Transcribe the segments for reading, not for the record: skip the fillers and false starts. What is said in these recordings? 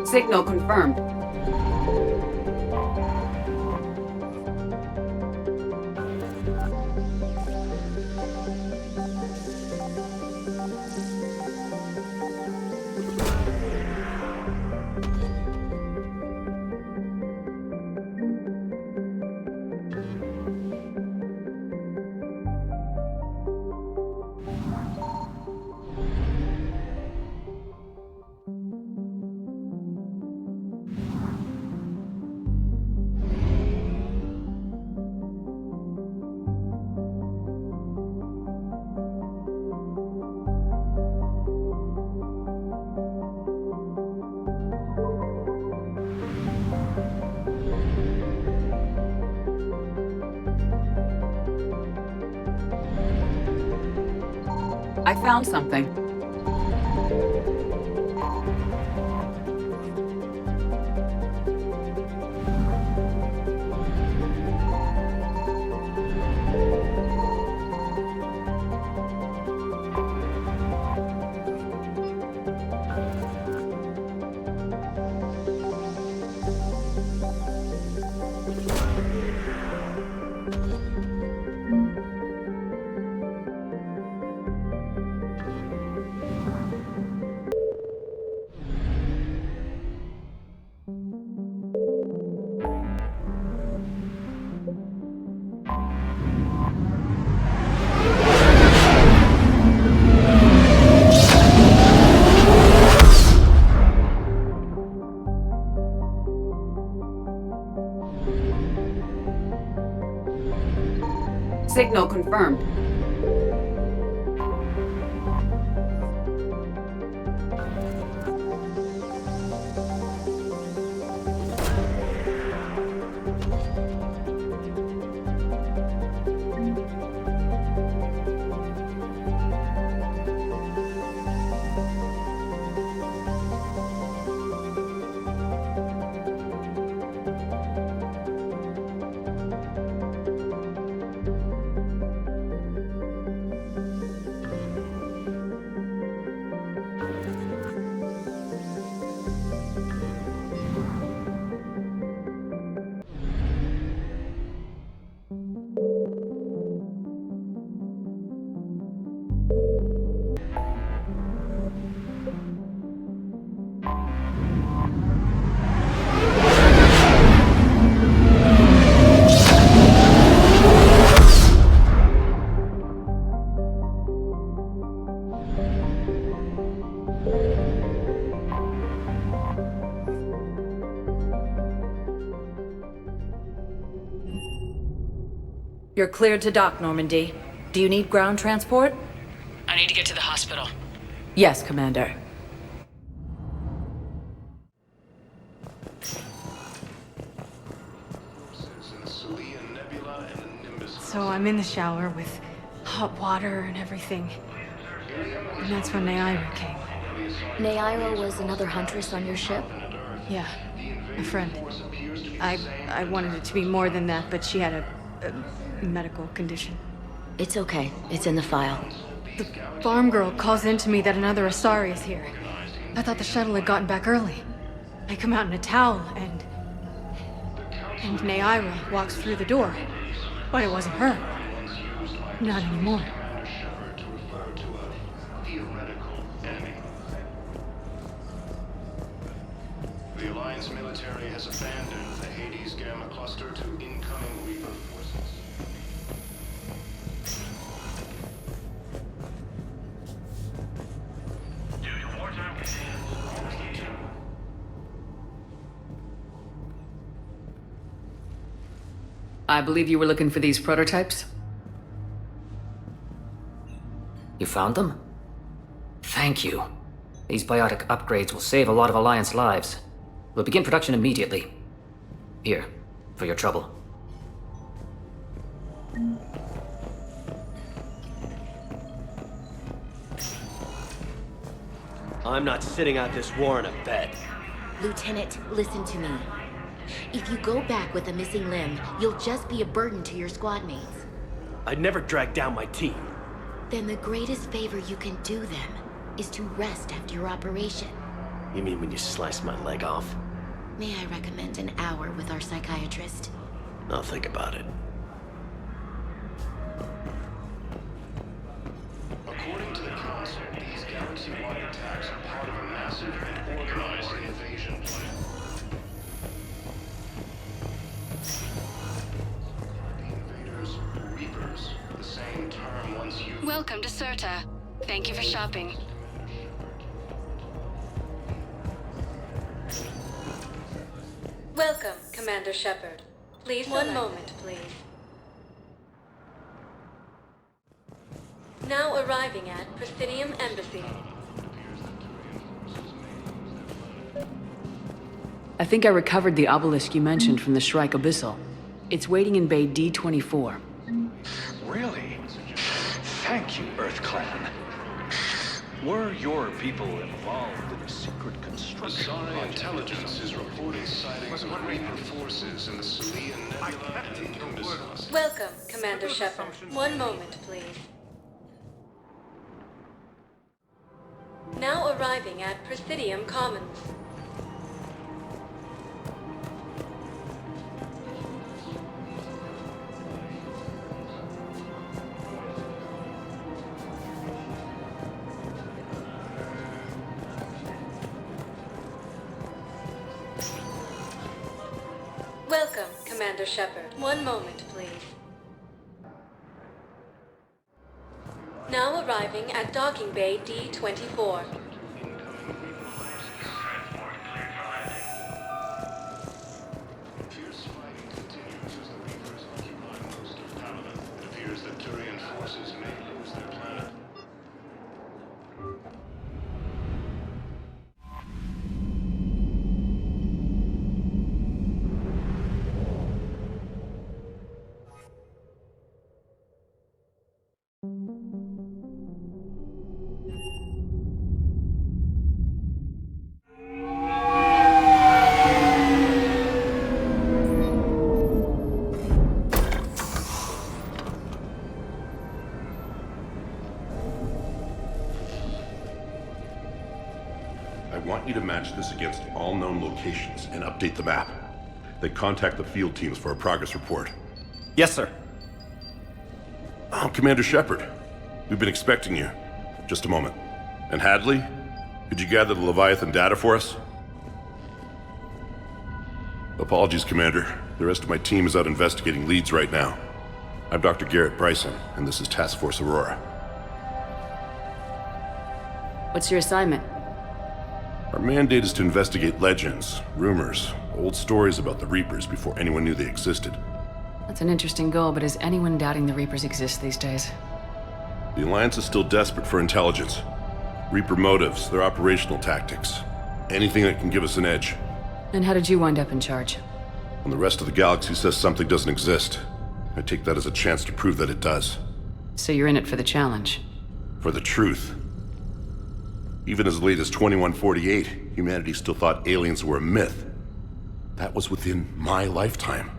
Signal confirmed. I found something. Signal confirmed. You're cleared to dock, Normandy. Do you need ground transport? I need to get to the hospital. Yes, Commander. So I'm in the shower with hot water and everything. And that's when Naira came. Naira was another huntress on your ship? Yeah, a friend. I wanted it to be more than that, but she had a medical condition. It's okay. It's in the file. The farm girl calls in to me that another Asari is here. I thought the shuttle had gotten back early. I come out in a towel and Naira walks through the door. But it wasn't her. Not anymore. The Alliance military has abandoned the Hades Gamma cluster to incoming Reaper forces. I believe you were looking for these prototypes? You found them? Thank you. These biotic upgrades will save a lot of Alliance lives. We'll begin production immediately. Here, for your trouble. I'm not sitting out this war in a bed. Lieutenant, listen to me. If you go back with a missing limb, you'll just be a burden to your squad mates. I'd never drag down my team. Then the greatest favor you can do them is to rest after your operation. You mean when you slice my leg off? May I recommend an hour with our psychiatrist? I'll think about it. According to the Council, these galaxy-wide attacks are part of a massive and organized invasion plan. The invaders, Reapers, the same term once used. Welcome to Serta. Thank you for shopping. Welcome, Commander Shepard. Please one moment, please. Now arriving at Presidium Embassy. I think I recovered the obelisk you mentioned from the Shrike Abyssal. It's waiting in Bay D-24. Really? Thank you, Earth Clan. Were your people involved in a secret construction Asari project? intelligence is reporting sightings of Reaper forces in the Salian Nebula and Nimbus. Welcome, Commander Shepard. One moment, please. Now arriving at Presidium Commons. Welcome, Commander Shepard. One moment, please. Now arriving at Docking Bay D-24. Fierce fighting continues as the Reapers occupy most of Paladin. It appears that Turian forces may lose their planet. I want you to match this against all known locations and update the map. Then contact the field teams for a progress report. Yes, sir. Oh, Commander Shepard. We've been expecting you. Just a moment. And Hadley? Could you gather the Leviathan data for us? Apologies, Commander. The rest of my team is out investigating leads right now. I'm Dr. Garrett Bryson, and this is Task Force Aurora. What's your assignment? Our mandate is to investigate legends, rumors, old stories about the Reapers before anyone knew they existed. That's an interesting goal, but is anyone doubting the Reapers exist these days? The Alliance is still desperate for intelligence. Reaper motives, their operational tactics. Anything that can give us an edge. And how did you wind up in charge? When the rest of the galaxy says something doesn't exist, I take that as a chance to prove that it does. So you're in it for the challenge? For the truth. Even as late as 2148, humanity still thought aliens were a myth. That was within my lifetime.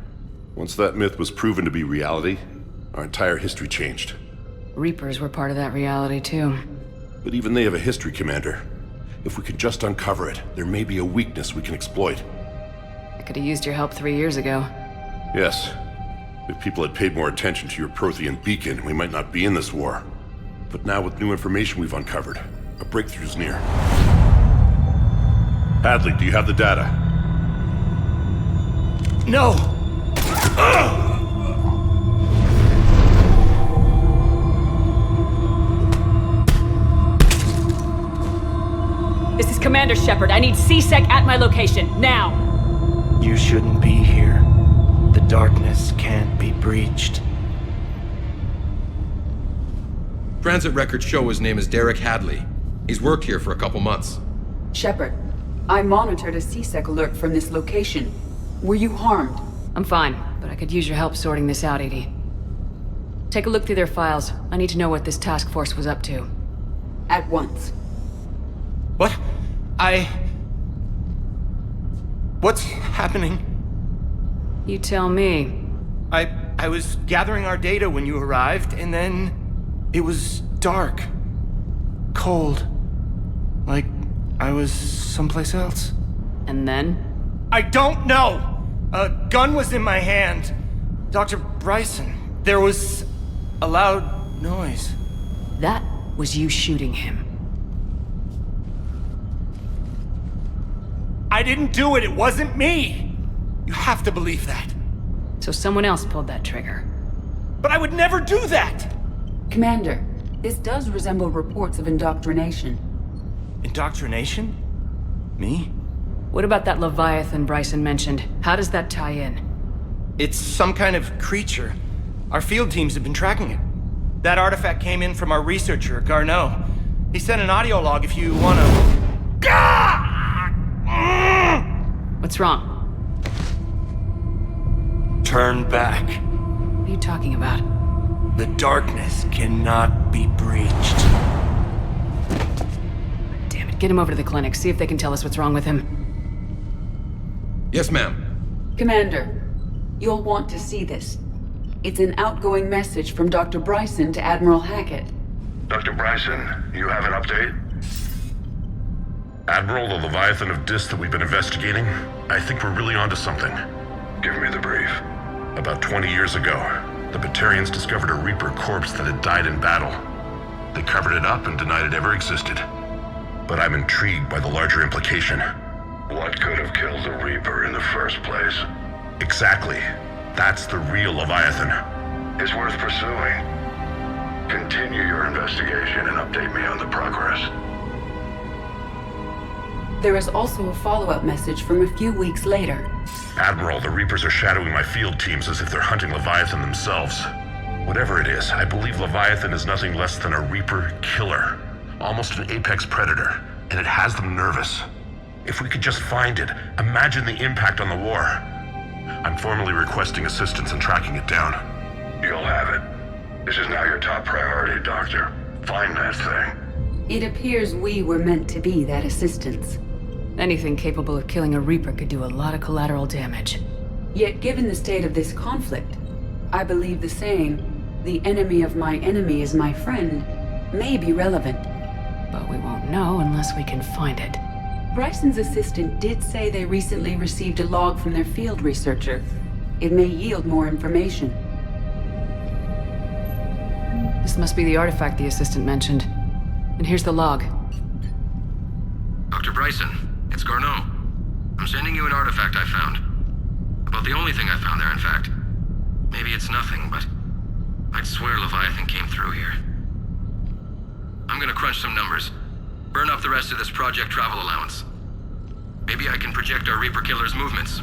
Once that myth was proven to be reality, our entire history changed. Reapers were part of that reality, too. But even they have a history, Commander. If we can just uncover it, there may be a weakness we can exploit. I could have used your help 3 years ago. Yes. If people had paid more attention to your Prothean beacon, we might not be in this war. But now with new information we've uncovered, a breakthrough's near. Hadley, do you have the data? No! This is Commander Shepard. I need C-Sec at my location, now! You shouldn't be here. The darkness can't be breached. Transit records show his name is Derek Hadley. He's worked here for a couple months. Shepard, I monitored a C-Sec alert from this location. Were you harmed? I'm fine, but I could use your help sorting this out, Edie. Take a look through their files. I need to know what this task force was up to. At once. What? What's happening? You tell me. I was gathering our data when you arrived, and then it was dark. Cold. Like I was someplace else. And then? I don't know! A gun was in my hand. Dr. Bryson, there was a loud noise. That was you shooting him. I didn't do it, it wasn't me! You have to believe that. So someone else pulled that trigger. But I would never do that! Commander, this does resemble reports of indoctrination. Indoctrination? Me? What about that Leviathan Bryson mentioned? How does that tie in? It's some kind of creature. Our field teams have been tracking it. That artifact came in from our researcher, Garneau. He sent an audio log if you wanna... What's wrong? Turn back. What are you talking about? The darkness cannot be breached. Damn it, get him over to the clinic. See if they can tell us what's wrong with him. Yes, ma'am. Commander, you'll want to see this. It's an outgoing message from Dr. Bryson to Admiral Hackett. Dr. Bryson, you have an update? Admiral, the Leviathan of Dis that we've been investigating, I think we're really onto something. Give me the brief. About 20 years ago, the Batarians discovered a Reaper corpse that had died in battle. They covered it up and denied it ever existed. But I'm intrigued by the larger implication. What could have killed the Reaper in the first place? Exactly. That's the real Leviathan. It's worth pursuing. Continue your investigation and update me on the progress. There is also a follow-up message from a few weeks later. Admiral, the Reapers are shadowing my field teams as if they're hunting Leviathan themselves. Whatever it is, I believe Leviathan is nothing less than a Reaper killer. Almost an apex predator, and it has them nervous. If we could just find it, imagine the impact on the war. I'm formally requesting assistance in tracking it down. You'll have it. This is now your top priority, Doctor. Find that thing. It appears we were meant to be that assistance. Anything capable of killing a Reaper could do a lot of collateral damage. Yet given the state of this conflict, I believe the saying, "The enemy of my enemy is my friend," may be relevant. But we won't know unless we can find it. Bryson's assistant did say they recently received a log from their field researcher. It may yield more information. This must be the artifact the assistant mentioned. And here's the log. Dr. Bryson, it's Garneau. I'm sending you an artifact I found. About the only thing I found there, in fact. Maybe it's nothing, but I'd swear Leviathan came through here. I'm gonna crunch some numbers. Burn up the rest of this project travel allowance. Maybe I can project our Reaper killer's movements.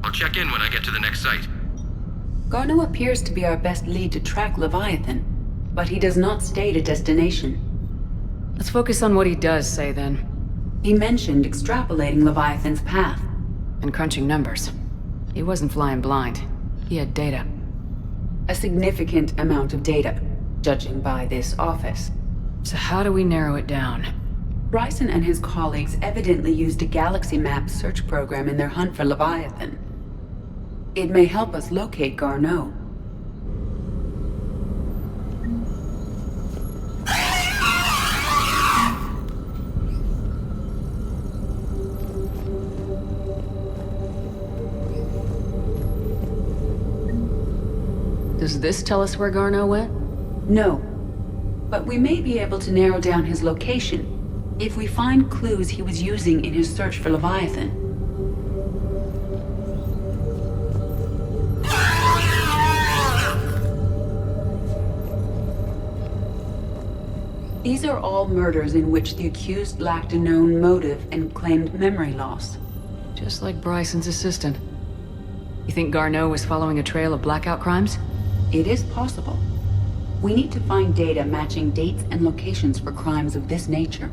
I'll check in when I get to the next site. Garneau appears to be our best lead to track Leviathan, but he does not state a destination. Let's focus on what he does say, then. He mentioned extrapolating Leviathan's path. And crunching numbers. He wasn't flying blind. He had data. A significant amount of data, judging by this office. So how do we narrow it down? Bryson and his colleagues evidently used a galaxy map search program in their hunt for Leviathan. It may help us locate Garneau. Does this tell us where Garneau went? No. But we may be able to narrow down his location if we find clues he was using in his search for Leviathan. These are all murders in which the accused lacked a known motive and claimed memory loss. Just like Bryson's assistant. You think Garneau was following a trail of blackout crimes? It is possible. We need to find data matching dates and locations for crimes of this nature.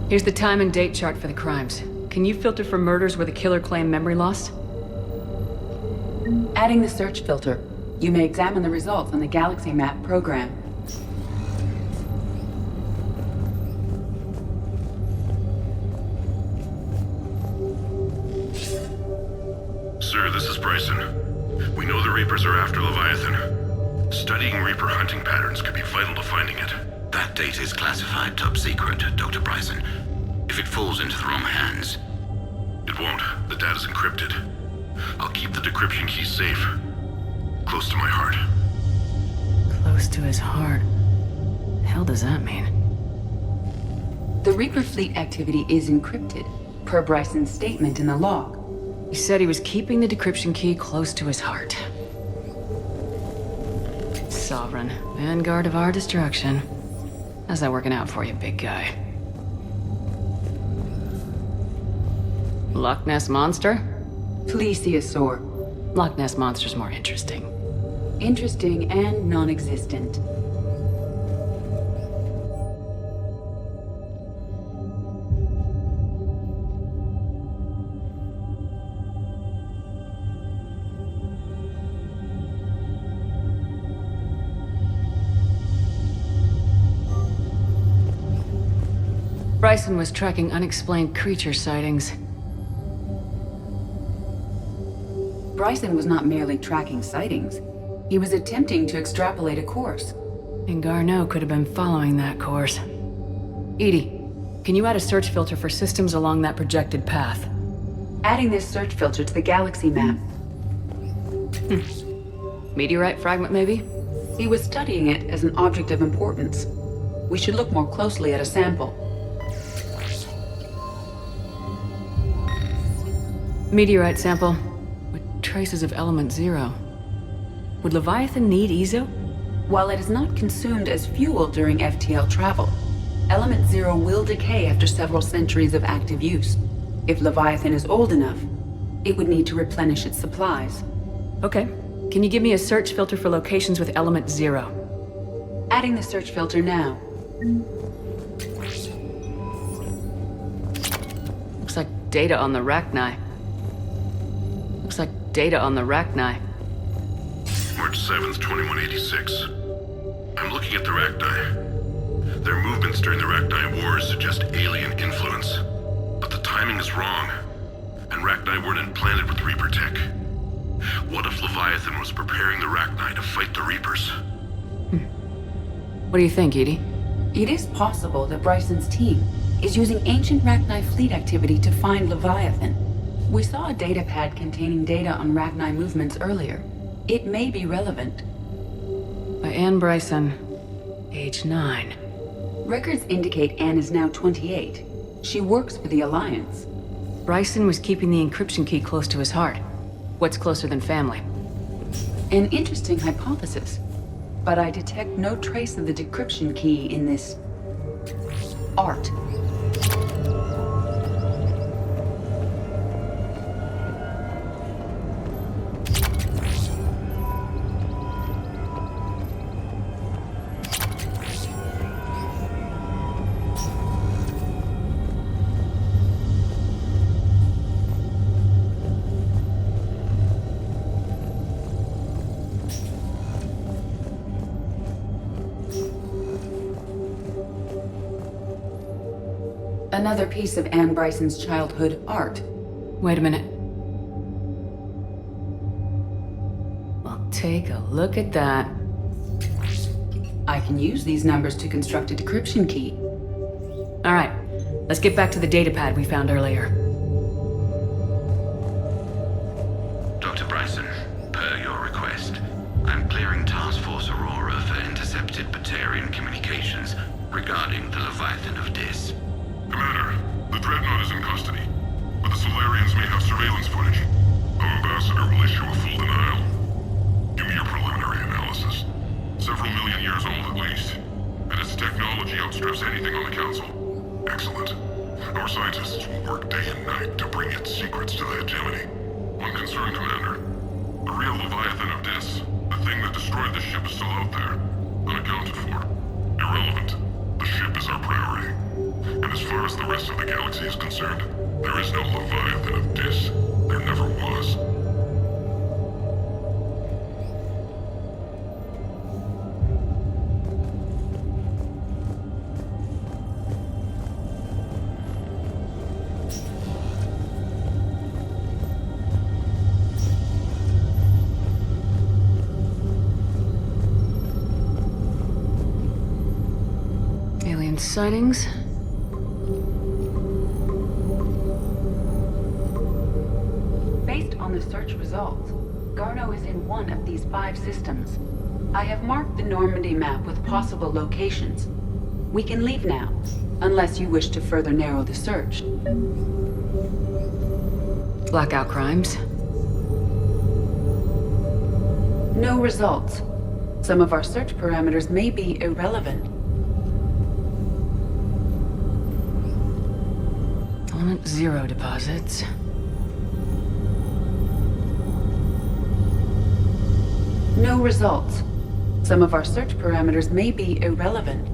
Here's the time and date chart for the crimes. Can you filter for murders where the killer claimed memory loss? Adding the search filter, you may examine the results on the Galaxy Map program. Sir, this is Bryson. We know the Reapers are after Leviathan. Studying Reaper hunting patterns could be vital to finding it. That data is classified top secret, Dr. Bryson. If it falls into the wrong hands... It won't. The data's encrypted. I'll keep the decryption key safe. Close to my heart. Close to his heart. The hell does that mean? The Reaper fleet activity is encrypted, per Bryson's statement in the log. He said he was keeping the decryption key close to his heart. Sovereign, vanguard of our destruction. How's that working out for you, big guy? Loch Ness Monster? Plesiosaur. Loch Ness Monster's more interesting. Interesting and non-existent. Bryson was tracking unexplained creature sightings. Bryson was not merely tracking sightings. He was attempting to extrapolate a course. And Garneau could have been following that course. Edie, can you add a search filter for systems along that projected path? Adding this search filter to the Galaxy Map. Meteorite fragment, maybe? He was studying it as an object of importance. We should look more closely at a sample. Meteorite sample with traces of element 0. Would Leviathan need Ezo? While it is not consumed as fuel during FTL travel, element 0 will decay after several centuries of active use. If Leviathan is old enough, it would need to replenish its supplies. Okay. Can you give me a search filter for locations with element 0? Adding the search filter now. Looks like data on the Rachni. Looks like data on the Rachni. March 7th, 2186. I'm looking at the Rachni. Their movements during the Rachni Wars suggest alien influence. But the timing is wrong. And Rachni weren't implanted with Reaper tech. What if Leviathan was preparing the Rachni to fight the Reapers? What do you think, Edie? It is possible that Bryson's team is using ancient Rachni fleet activity to find Leviathan. We saw a data pad containing data on Rachni movements earlier. It may be relevant. By Anne Bryson, age 9. Records indicate Anne is now 28. She works for the Alliance. Bryson was keeping the encryption key close to his heart. What's closer than family? An interesting hypothesis. But I detect no trace of the decryption key in this... art. Another piece of Anne Bryson's childhood art. Wait a minute. Well, take a look at that. I can use these numbers to construct a decryption key. All right, let's get back to the data pad we found earlier. Dr. Bryson, per your request, I'm clearing Task Force Aurora for intercepted Batarian communications regarding the Leviathan of Dis. Commander, the Dreadnought is in custody, but the Solarians may have surveillance footage. Our ambassador will issue a full denial. Give me your preliminary analysis. several million years old at least, and its technology outstrips anything on the Council. Excellent. Our scientists will work day and night to bring its secrets to the hegemony. One concern, Commander. The real Leviathan of Dis, the thing that destroyed the ship, is still out there, unaccounted for. Irrelevant. The ship is our priority. And as far as the rest of the galaxy is concerned, there is no Leviathan of Dis. There never was. Alien sightings? Based on the search results, Garneau is in one of these 5 systems. I have marked the Normandy map with possible locations. We can leave now, unless you wish to further narrow the search. Blackout crimes? No results. Some of our search parameters may be irrelevant. Element 0 deposits. No results. Some of our search parameters may be irrelevant.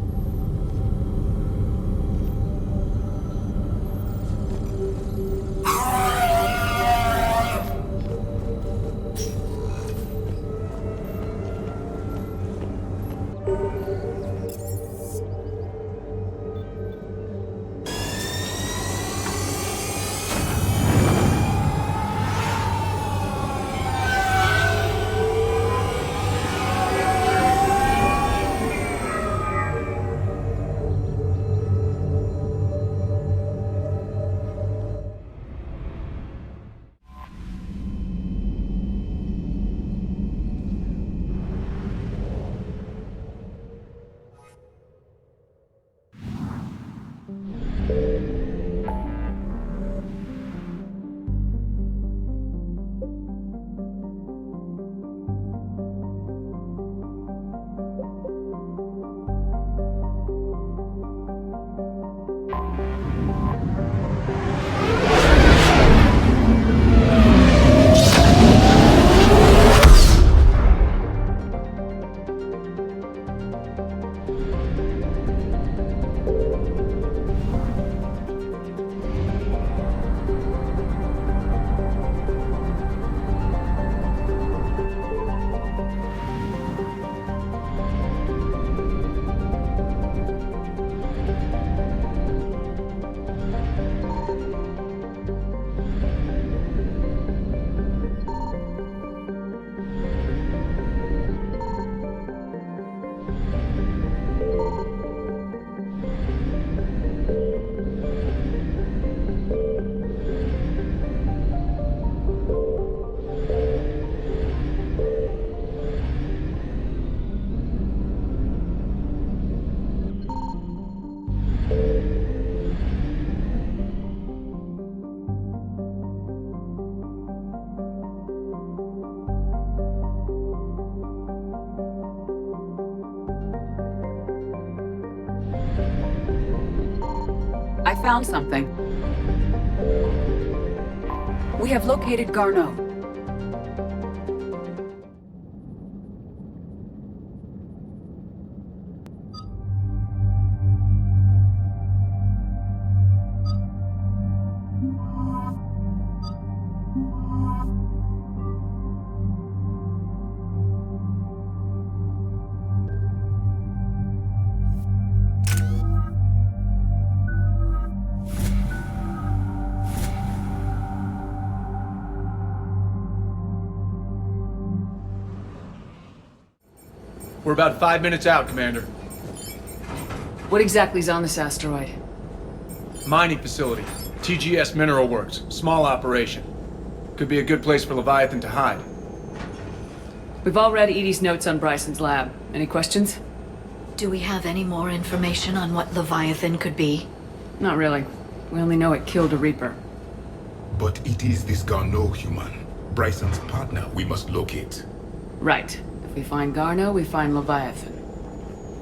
I found something. We have located Garneau. We're about 5 minutes out, Commander. What exactly is on this asteroid? Mining facility. TGS Mineral Works. Small operation. Could be a good place for Leviathan to hide. We've all read Edie's notes on Bryson's lab. Any questions? Do we have any more information on what Leviathan could be? Not really. We only know it killed a Reaper. But it is this Garneau human, Bryson's partner, we must locate. Right. If We find Garno, we find Leviathan.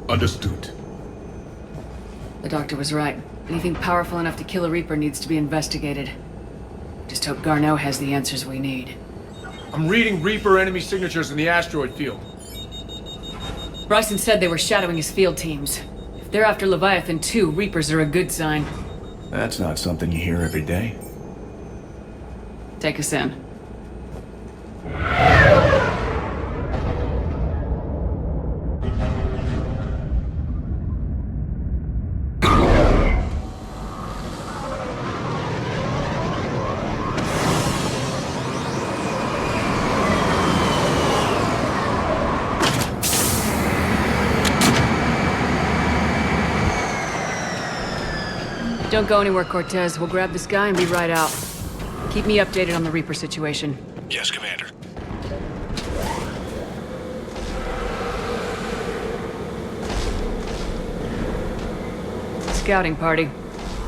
Understood. The doctor was right. Anything powerful enough to kill a Reaper needs to be investigated. Just hope Garno has the answers we need. I'm reading Reaper enemy signatures in the asteroid field. Bryson said they were shadowing his field teams. If they're after Leviathan too, Reapers are a good sign. That's not something you hear every day. Take us in. Don't go anywhere, Cortez. We'll grab this guy and be right out. Keep me updated on the Reaper situation. Yes, Commander. Scouting party.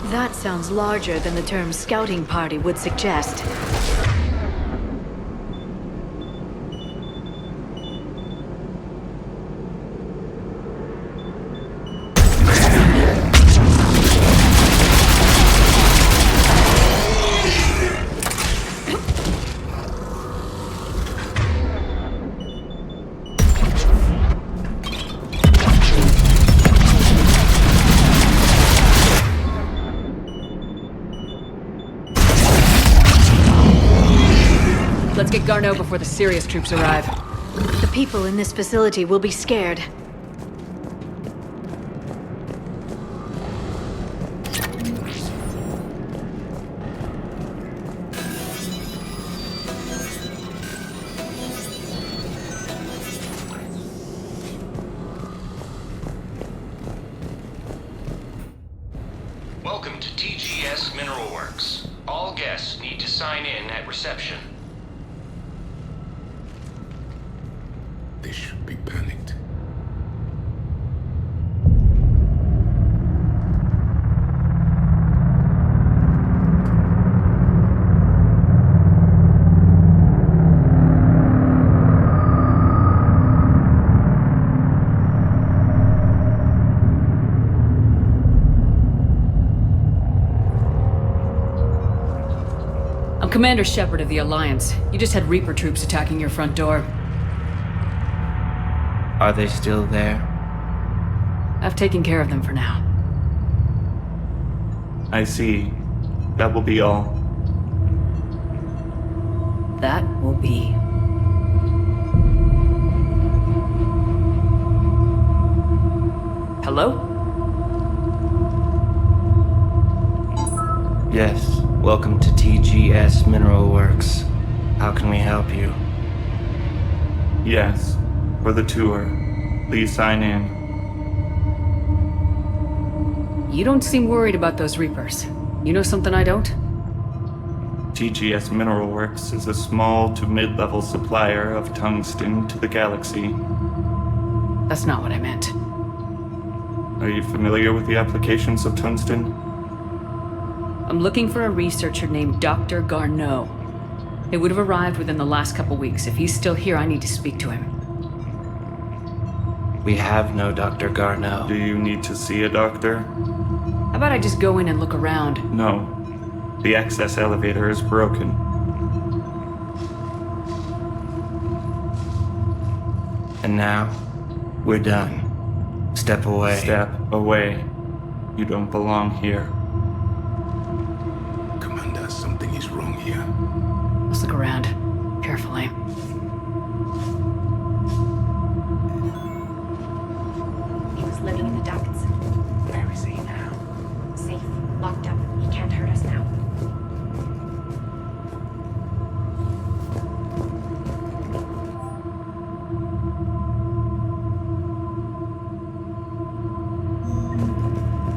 That sounds larger than the term scouting party would suggest. Let's get Garno before the serious troops arrive. The people in this facility will be scared. Welcome to TGS Mineral Works. All guests need to sign in at reception. They should be panicked. I'm Commander Shepard of the Alliance. You just had Reaper troops attacking your front door. Are they still there? I've taken care of them for now. I see. That will be all. That will be. Hello? Yes, welcome to TGS Mineral Works. How can we help you? Yes, for the tour. Please sign in. You don't seem worried about those Reapers. You know something I don't? TGS Mineral Works is a small to mid-level supplier of tungsten to the galaxy. That's not what I meant. Are you familiar with the applications of tungsten? I'm looking for a researcher named Dr. Garno. He would have arrived within the last couple weeks. If he's still here, I need to speak to him. We have no Dr. Garno. Do you need to see a doctor? How about I just go in and look around? No. The access elevator is broken. And now, we're done. Step away. Step away. You don't belong here. Commander, something is wrong here. Let's look around. Carefully. He was living in the ducts. Where is he now? Safe. Locked up. He can't hurt us now.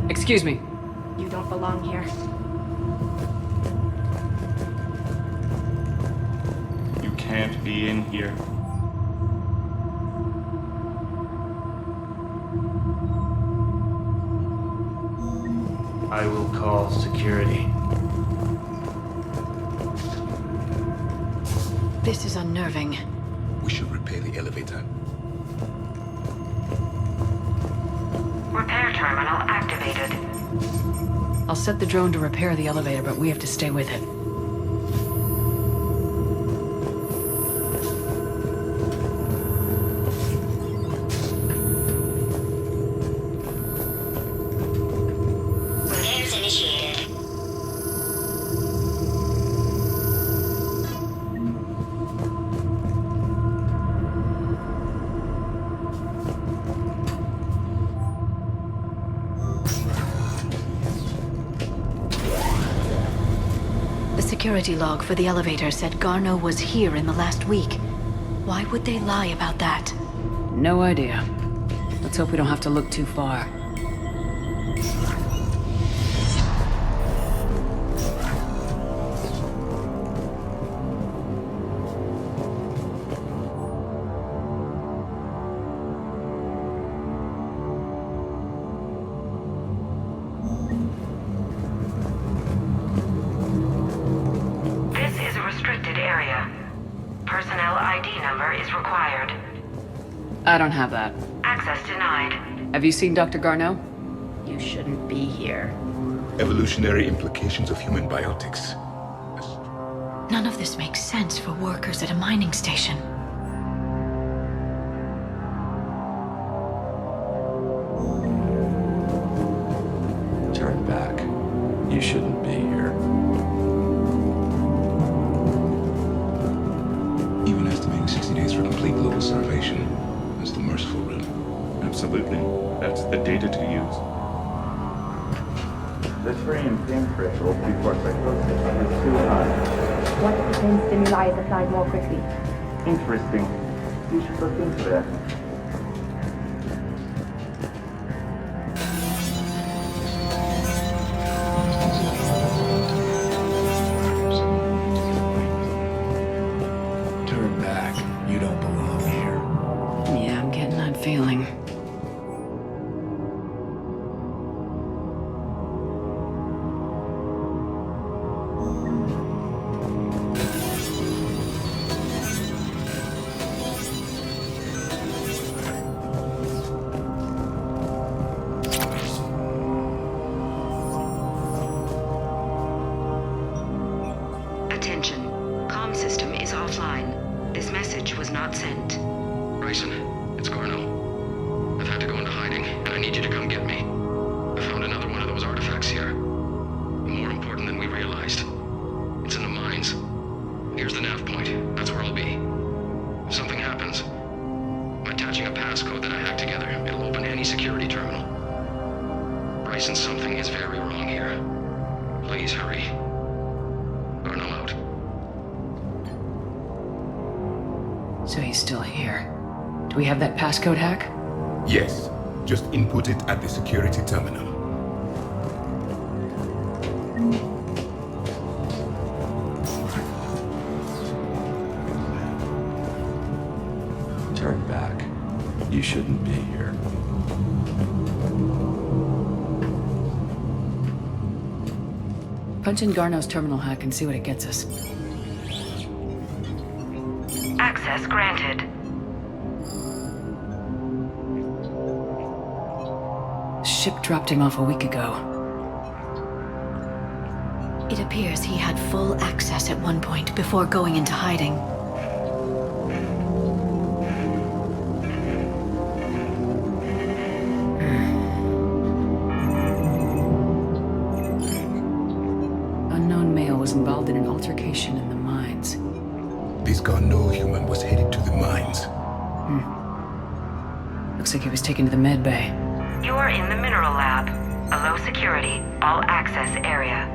Excuse me. You don't belong here. You can't be in here. I will call security. This is unnerving. We should repair the elevator. Repair terminal activated. I'll set the drone to repair the elevator, but we have to stay with it. Repairs initiated. The security log for the elevator said Garneau was here in the last week. Why would they lie about that? No idea. Let's hope we don't have to look too far. This is a restricted area. Personnel ID number is required. I don't have that. Access denied. Have you seen Dr. Garneau? You shouldn't be here. Evolutionary implications of human biotics. None of this makes sense for workers at a mining station. Turn back. You shouldn't be here. Even estimating 60 days for complete global starvation. That's the merciful route. Absolutely. That's the data to use. The frame threshold before psychosis is too high. What if the pain stimuli is applied more quickly? Interesting. You should look into that. Turn back. You don't belong here. Yeah, I'm getting that feeling. Attention. Comm system is offline. This message was not sent. Bryson, it's Garneau. I've had to go into hiding, and I need you to come get me. I found another one of those artifacts here. More important than we realized. It's in the mines. Here's the nav point. That's where I'll be. If something happens, I'm attaching a passcode that I hacked together. It'll open any security terminal. Bryson, something is very wrong here. Please hurry. Garneau out. So he's still here. Do we have that passcode hack? Yes. Just input it at the security terminal. Turn back. You shouldn't be here. Punch in Garneau's terminal hack and see what it gets us. Access granted. Ship dropped him off a week ago. It appears he had full access at one point before going into hiding. Unknown male was involved in an altercation in the mines. This Garneau human was headed to the mines. Looks like he was taken to the med bay. You are in the mineral lab, a low security, all access area.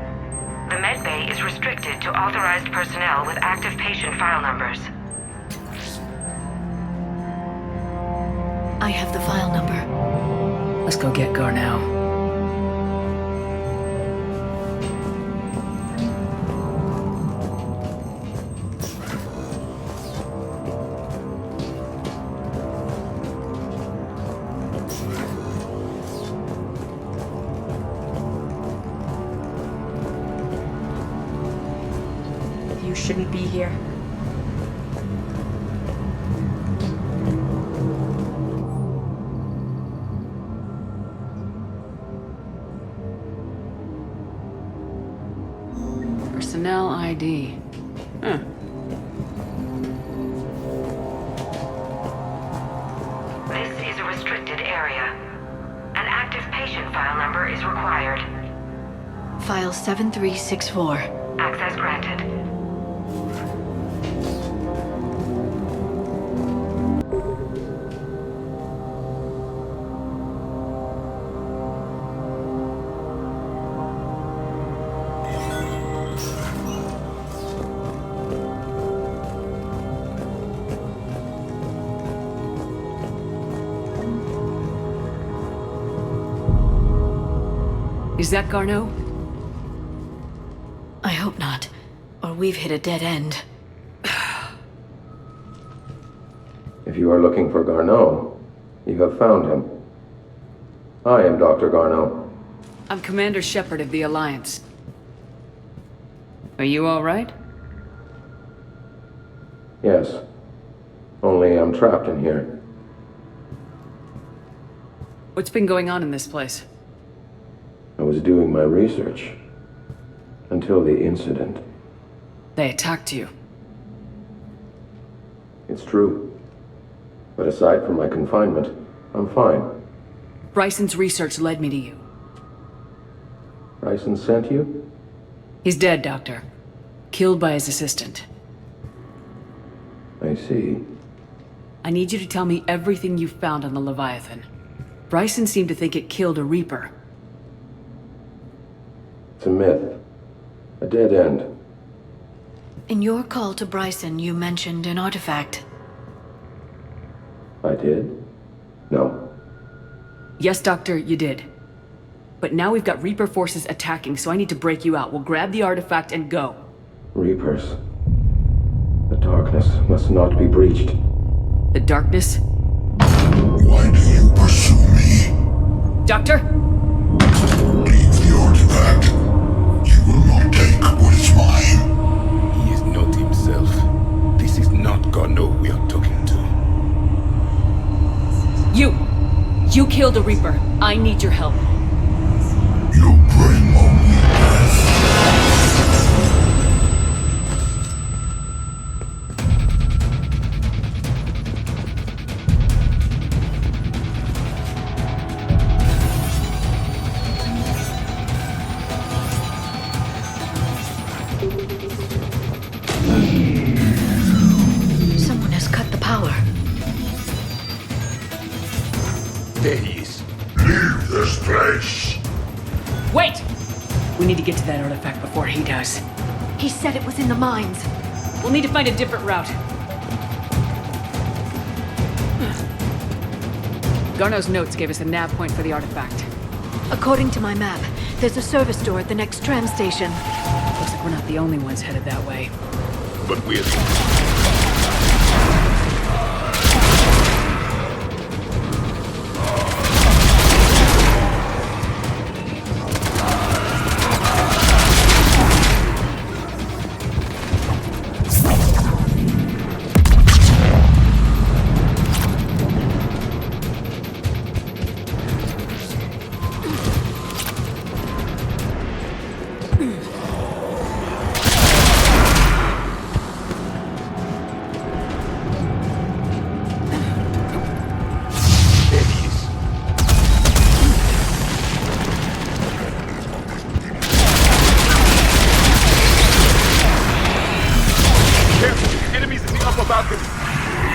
The med bay is restricted to authorized personnel with active patient file numbers. I have the file number. Let's go get Garneau. You shouldn't be here. Personnel ID. Huh. This is a restricted area. An active patient file number is required. File 7364. Access granted. Is that Garneau? I hope not. Or we've hit a dead end. If you are looking for Garneau, you have found him. I am Dr. Garneau. I'm Commander Shepard of the Alliance. Are you all right? Yes. Only I'm trapped in here. What's been going on in this place? I was doing my research. Until the incident. They attacked you. It's true. But aside from my confinement, I'm fine. Bryson's research led me to you. Bryson sent you? He's dead, Doctor. Killed by his assistant. I see. I need you to tell me everything you found on the Leviathan. Bryson seemed to think it killed a Reaper. It's a myth. A dead end. In your call to Bryson, you mentioned an artifact. I did? No. Yes, Doctor, you did. But now we've got Reaper forces attacking, so I need to break you out. We'll grab the artifact and go. Reapers. The darkness must not be breached. The darkness? Why do you pursue me? Doctor? Leave the artifact. You will not take what is mine. He is not himself. This is not Garneau we are talking to. You killed a Reaper. I need your help. You bring only death. Someone has cut the power. There he is. Leave this place. Wait! We need to get to that artifact before he does. He said it was in the mines. We'll need to find a different route. Garneau's notes gave us a nav point for the artifact. According to my map, there's a service door at the next tram station. Looks like we're not the only ones headed that way. But we're...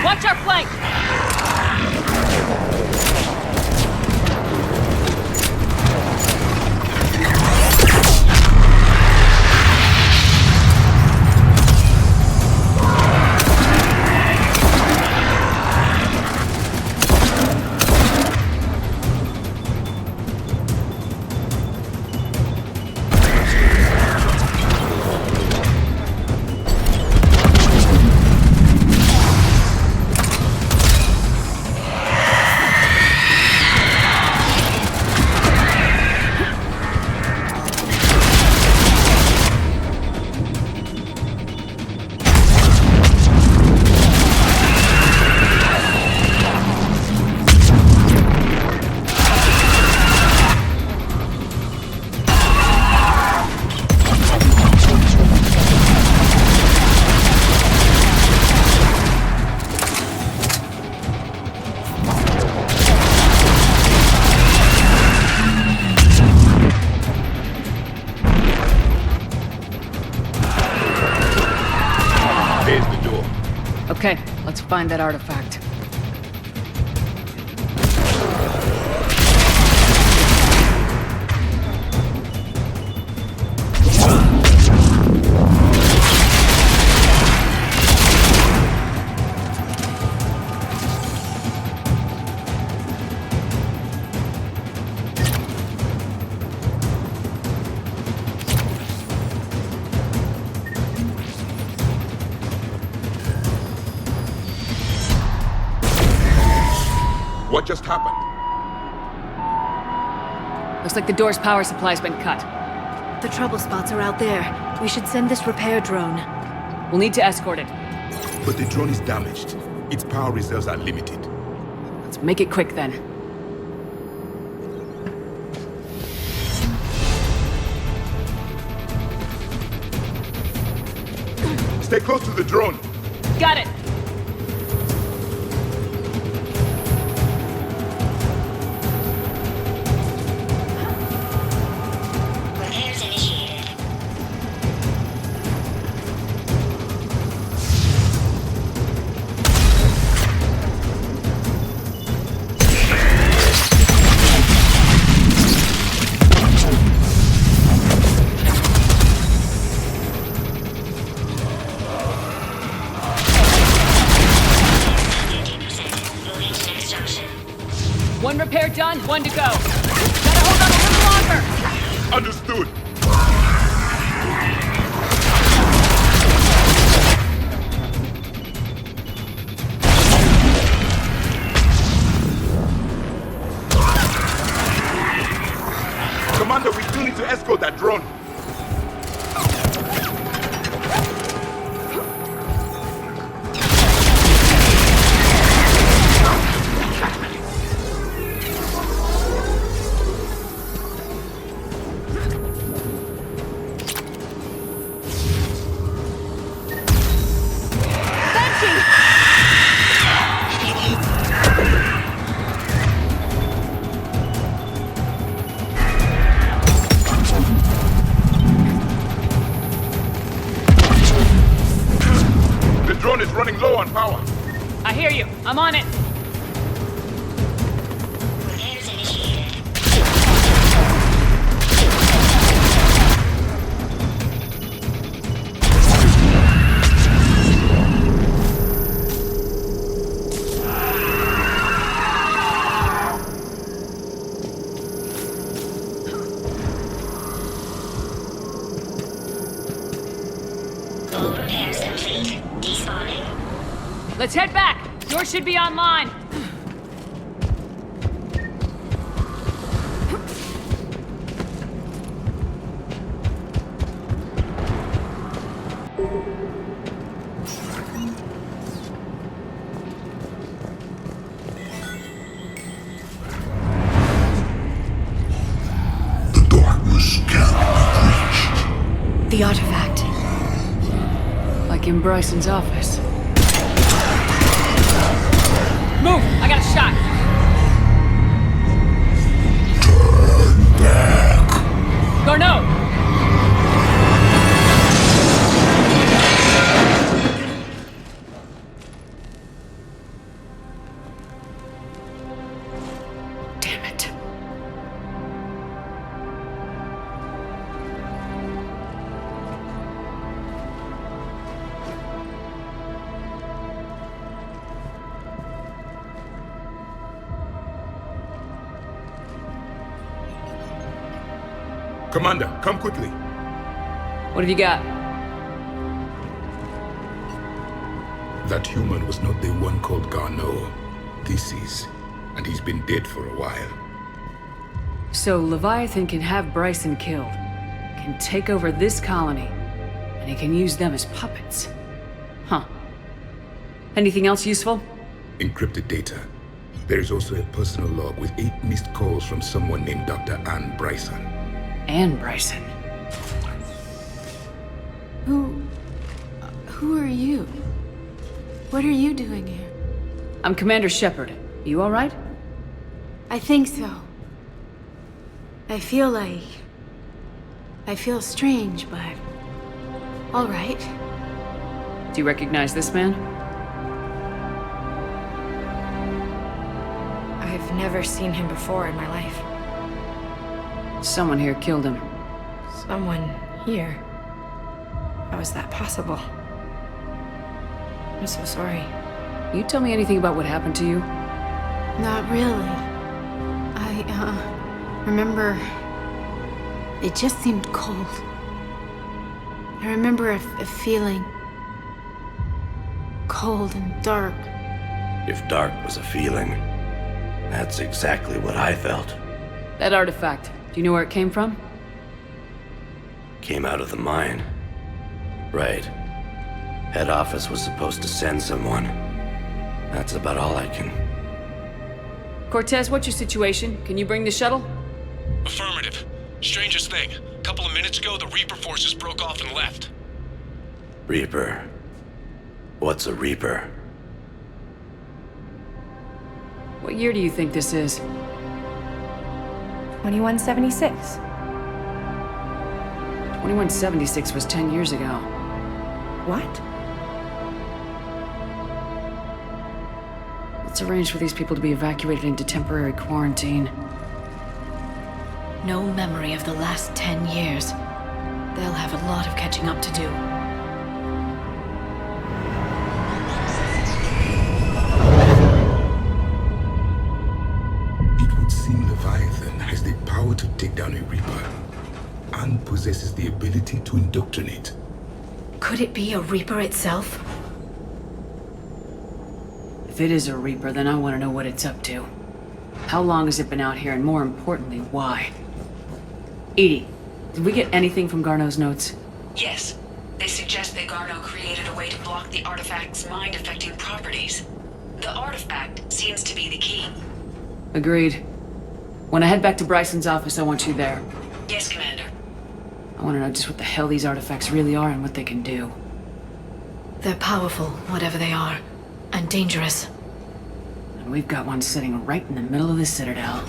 Watch our flank! Okay, let's find that artifact. What just happened? Looks like the door's power supply's been cut. The trouble spots are out there. We should send this repair drone. We'll need to escort it. But the drone is damaged. Its power reserves are limited. Let's make it quick then. Stay close to the drone. Got it! Repairs initiated. One repair done, one to go. Gotta hold on a little longer! Understood. Commander, we still need to escort that drone. The drone is running low on power. I hear you. I'm on it. Repairs initiated. All repairs complete. Despawning. Let's head back. Yours should be online. The darkness can't be reached. The artifact. Like in Bryson's office. Move! I got a shot! Turn back. Garneau! Damn it. Commander, come quickly. What have you got? That human was not the one called Garneau. This is. And he's been dead for a while. So Leviathan can have Bryson killed, can take over this colony, and he can use them as puppets. Huh. Anything else useful? Encrypted data. There is also a personal log with 8 missed calls from someone named Dr. Anne Bryson. Anne Bryson. Who are you? What are you doing here? I'm Commander Shepard. You all right? I think so. I feel strange, but... all right. Do you recognize this man? never seen him before in my life. Someone here killed him. Someone here? How is that possible? I'm so sorry. You tell me anything about what happened to you? Not really. I, remember... It just seemed cold. I remember a feeling... cold and dark. If dark was a feeling, that's exactly what I felt. That artifact, do you know where it came from? Came out of the mine. Right. Head office was supposed to send someone. That's about all I can... Cortez, what's your situation? Can you bring the shuttle? Affirmative. Strangest thing. A couple of minutes ago, the Reaper forces broke off and left. Reaper? What's a Reaper? What year do you think this is? 2176. 2176 was 10 years ago. What? Let's arrange for these people to be evacuated into temporary quarantine. No memory of the last 10 years. They'll have a lot of catching up to do. It would seem Leviathan has the power to take down a Reaper, and possesses the ability to indoctrinate. Could it be a Reaper itself? If it is a Reaper, then I want to know what it's up to. How long has it been out here, and more importantly, why? Edie, did we get anything from Garneau's notes? Yes. They suggest that Garneau created a way to block the artifact's mind-affecting properties. The artifact seems to be the key. Agreed. When I head back to Bryson's office, I want you there. Yes, Commander. I want to know just what the hell these artifacts really are and what they can do. They're powerful, whatever they are. And dangerous. And we've got one sitting right in the middle of the Citadel.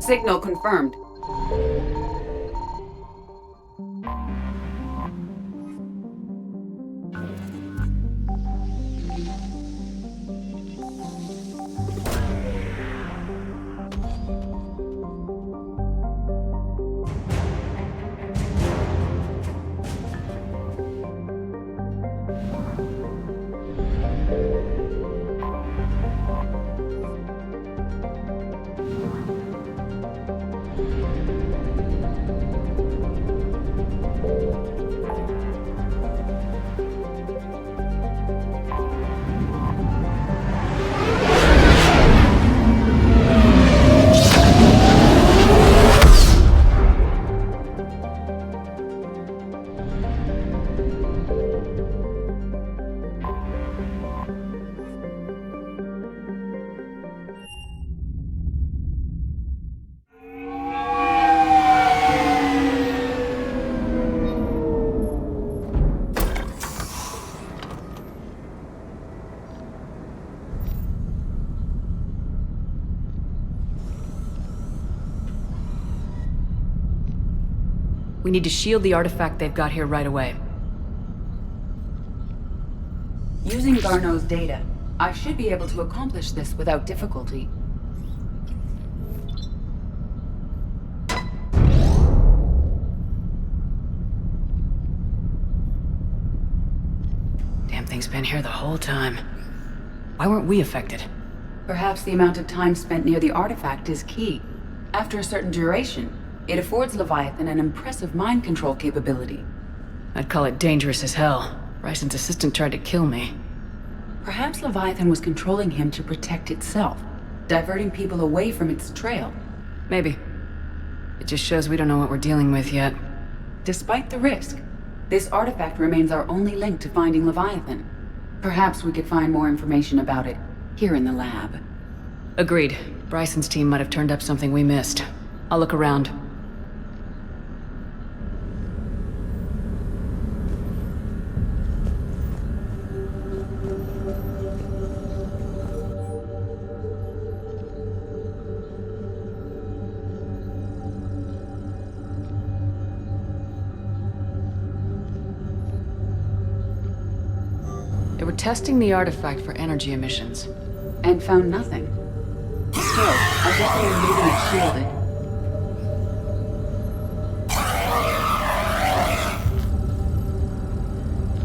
Signal confirmed. We need to shield the artifact they've got here right away. Using Garneau's data, I should be able to accomplish this without difficulty. Damn thing's been here the whole time. Why weren't we affected? Perhaps the amount of time spent near the artifact is key. After a certain duration, it affords Leviathan an impressive mind control capability. I'd call it dangerous as hell. Bryson's assistant tried to kill me. Perhaps Leviathan was controlling him to protect itself, diverting people away from its trail. Maybe. It just shows we don't know what we're dealing with yet. Despite the risk, this artifact remains our only link to finding Leviathan. Perhaps we could find more information about it here in the lab. Agreed. Bryson's team might have turned up something we missed. I'll look around. They were testing the artifact for energy emissions. And found nothing. Still, I guess they are leaving it shielded.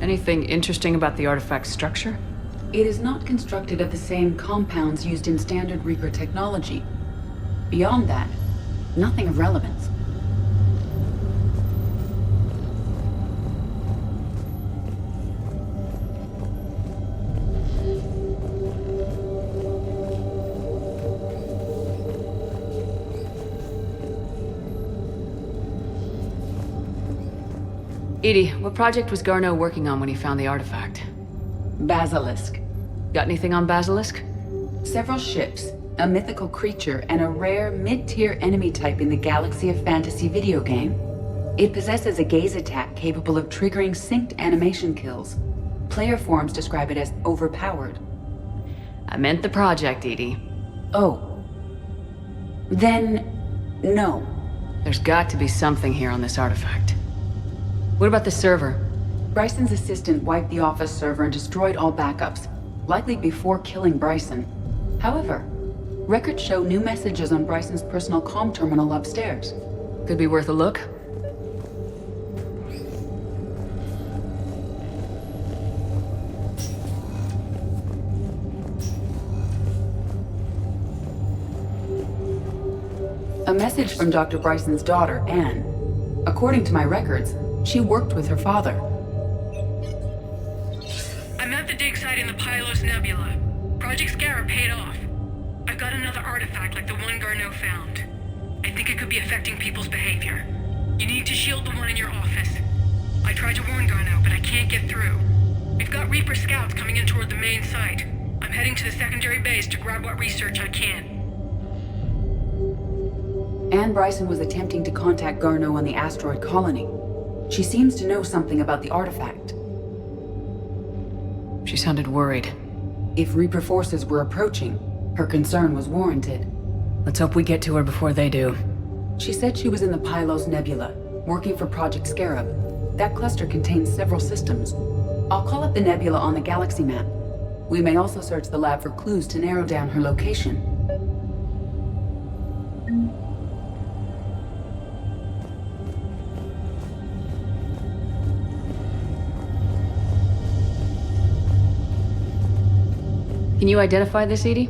Anything interesting about the artifact's structure? It is not constructed of the same compounds used in standard Reaper technology. Beyond that, nothing of relevance. Edie, what project was Garneau working on when he found the artifact? Basilisk. Got anything on Basilisk? Several ships, a mythical creature, and a rare mid-tier enemy type in the Galaxy of Fantasy video game. It possesses a gaze attack capable of triggering synced animation kills. Player forums describe it as overpowered. I meant the project, Edie. Oh. Then, no. There's got to be something here on this artifact. What about the server? Bryson's assistant wiped the office server and destroyed all backups, likely before killing Bryson. However, records show new messages on Bryson's personal comm terminal upstairs. Could be worth a look. A message from Dr. Bryson's daughter, Anne. According to my records, she worked with her father. I'm at the dig site in the Pylos Nebula. Project Scarab paid off. I've got another artifact like the one Garneau found. I think it could be affecting people's behavior. You need to shield the one in your office. I tried to warn Garneau, but I can't get through. We've got Reaper scouts coming in toward the main site. I'm heading to the secondary base to grab what research I can. Anne Bryson was attempting to contact Garneau on the asteroid colony. She seems to know something about the artifact. She sounded worried. If Reaper forces were approaching, her concern was warranted. Let's hope we get to her before they do. She said she was in the Pylos Nebula, working for Project Scarab. That cluster contains several systems. I'll call up the nebula on the galaxy map. We may also search the lab for clues to narrow down her location. Can you identify this, Edie?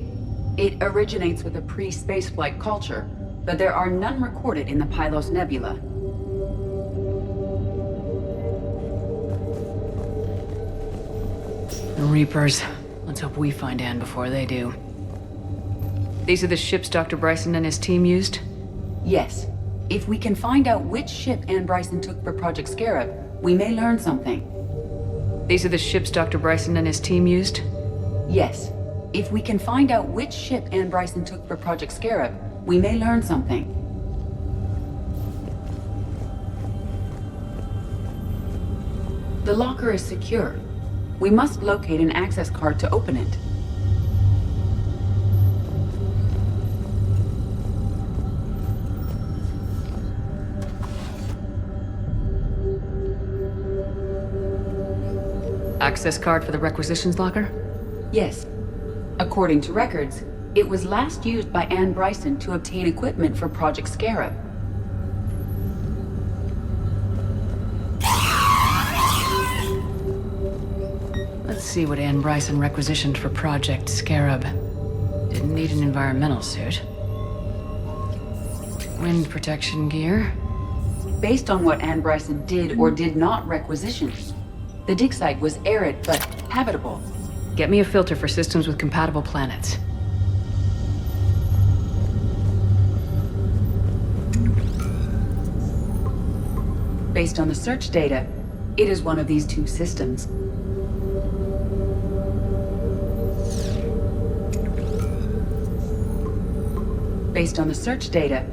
It originates with a pre-spaceflight culture, but there are none recorded in the Pylos Nebula. The Reapers. Let's hope we find Anne before they do. These are the ships Dr. Bryson and his team used? Yes. If we can find out which ship Anne Bryson took for Project Scarab, we may learn something. These are the ships Dr. Bryson and his team used? Yes. If we can find out which ship Anne Bryson took for Project Scarab, we may learn something. The locker is secure. We must locate an access card to open it. Access card for the requisitions locker? Yes. According to records, it was last used by Anne Bryson to obtain equipment for Project Scarab. Let's see what Anne Bryson requisitioned for Project Scarab. Didn't need an environmental suit. Wind protection gear. Based on what Anne Bryson did or did not requisition, the dig site was arid but habitable. Get me a filter for systems with compatible planets. Based on the search data, it is one of these two systems. Based on the search data,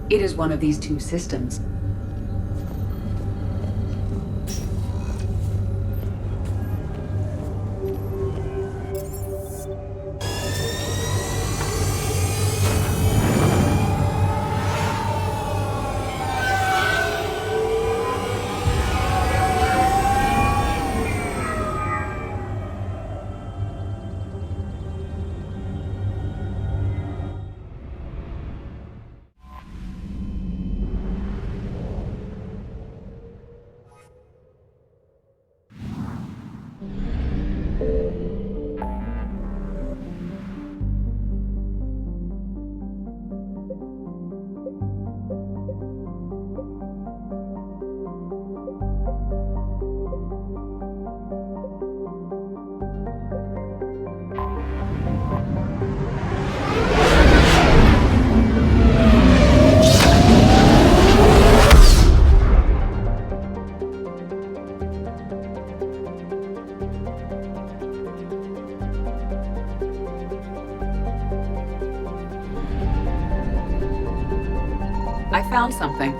it is one of these two systems. I found something.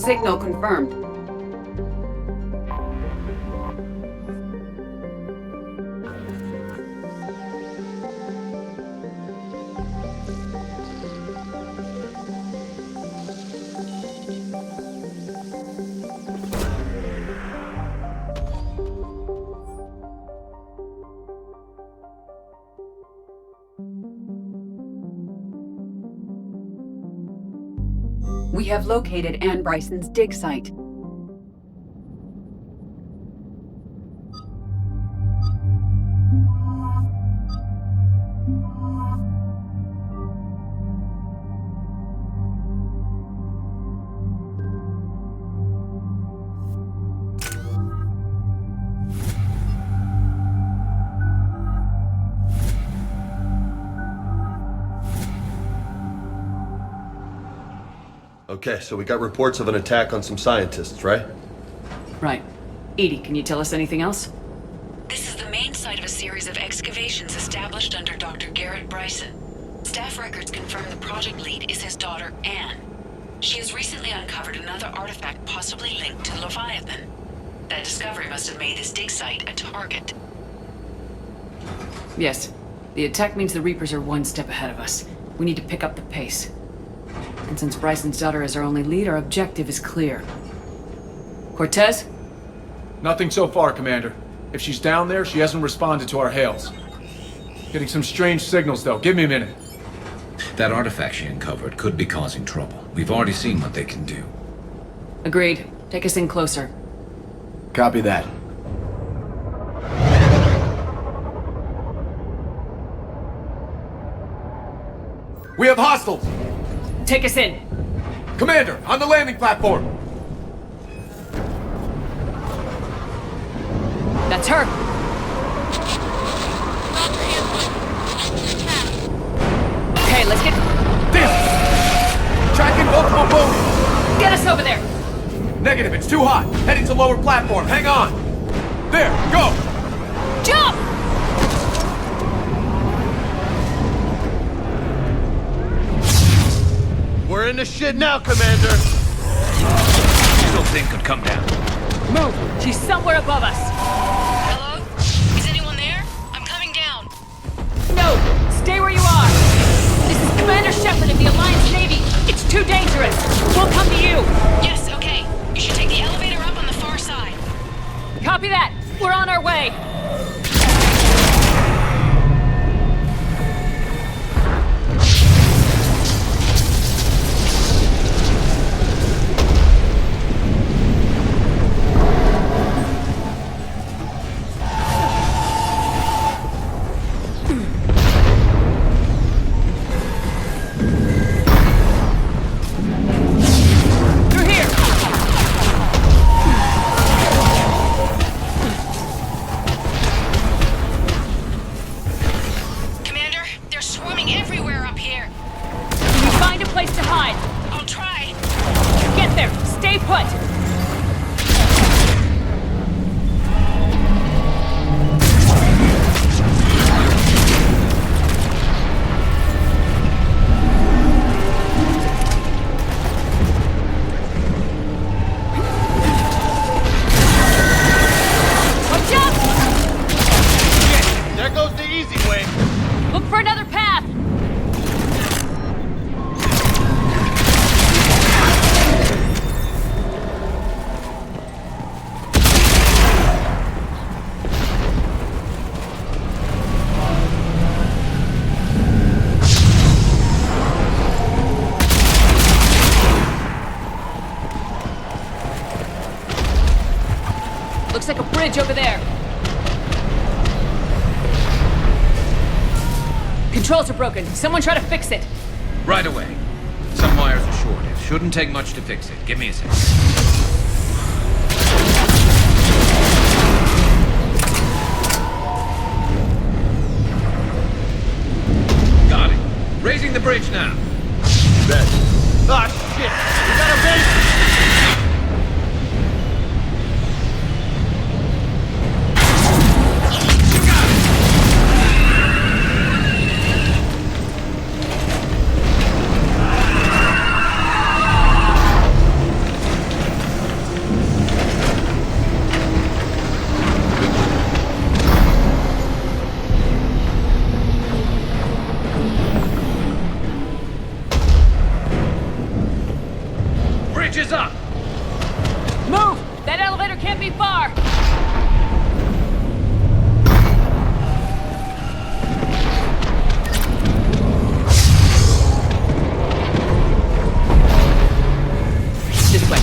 Signal confirmed. We have located Anne Bryson's dig site. Okay, so we got reports of an attack on some scientists, right? Right. Edie, can you tell us anything else? This is the main site of a series of excavations established under Dr. Garrett Bryson. Staff records confirm the project lead is his daughter, Anne. She has recently uncovered another artifact possibly linked to Leviathan. That discovery must have made this dig site a target. Yes. The attack means the Reapers are one step ahead of us. We need to pick up the pace. And since Bryson's daughter is our only lead, our objective is clear. Cortez? Nothing so far, Commander. If she's down there, she hasn't responded to our hails. Getting some strange signals, though. Give me a minute. That artifact she uncovered could be causing trouble. We've already seen what they can do. Agreed. Take us in closer. Copy that. We have hostiles! Take us in. Commander, on the landing platform! That's her. Okay, let's get... Damn! Tracking multiple boats! Get us over there! Negative, it's too hot. Heading to lower platform. Hang on. There, go! Jump! We're in the shit now, Commander! Still thing could come down. Move! She's somewhere above us! Hello? Is anyone there? I'm coming down. No! Stay where you are! This is Commander Shepard of the Alliance Navy! It's too dangerous! We'll come to you! Yes, okay. You should take the elevator up on the far side. Copy that! We're on our way! Looks like a bridge over there. Controls are broken. Someone try to fix it. Right away. Some wires are shorted. Shouldn't take much to fix it. Give me a sec. Got it. Raising the bridge now. Bet. Ah, shit! We got a base! Is up! Move! That elevator can't be far! This way.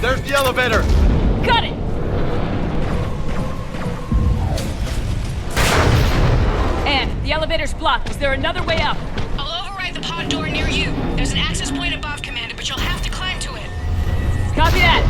There's the elevator! Got it! The elevator's blocked. Is there another way up? I'll override the pod door near you. There's an access point above, Commander, but you'll have to climb to it. Copy that.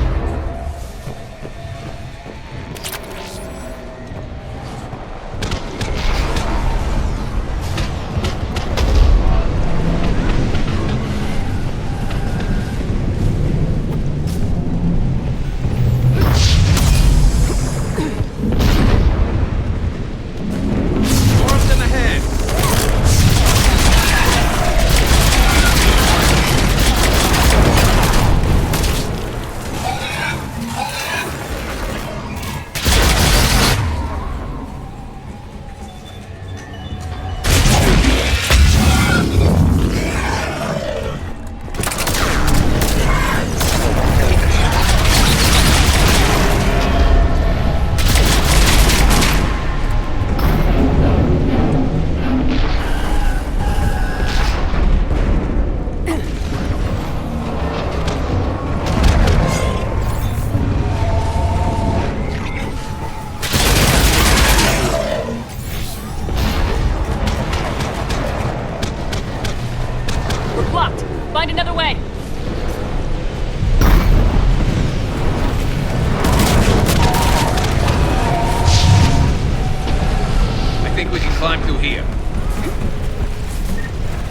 climb through here.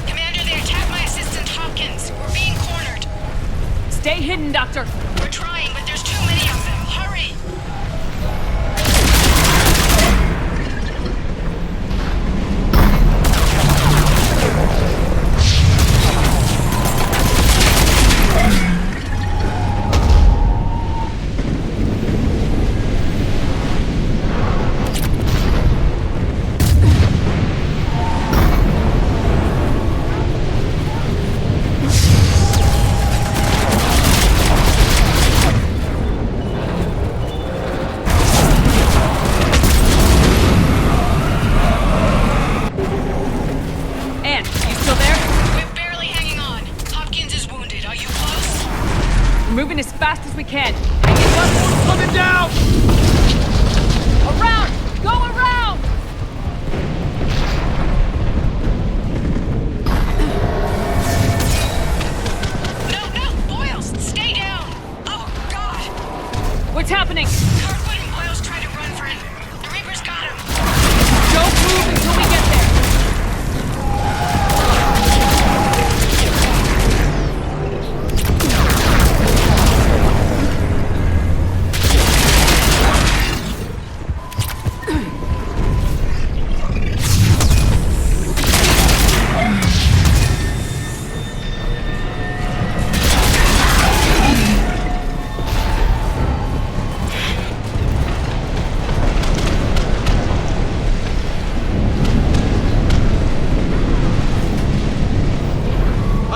Commander, they attacked my assistant Hopkins. We're being cornered. Stay hidden, Doctor. We're trying, but there's too many of them. Hurry! Moving as fast as we can. Coming down! Around! Go around! No, Boyles, stay down! Oh, God! What's happening? Kirkwood and Boyles tried to run for it. The Reapers got him. Don't move until we get there.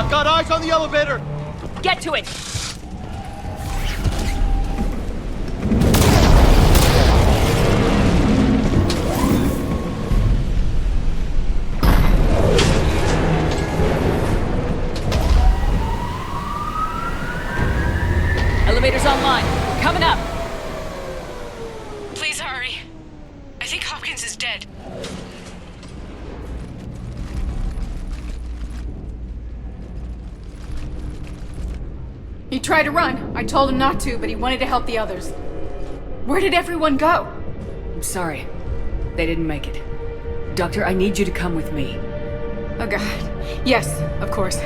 Got eyes on the elevator! Get to it! Elevator's online. We're coming up. Please hurry. I think Hopkins is dead. He tried to run. I told him not to, but he wanted to help the others. Where did everyone go? I'm sorry. They didn't make it. Doctor, I need you to come with me. Oh, God. Yes, of course.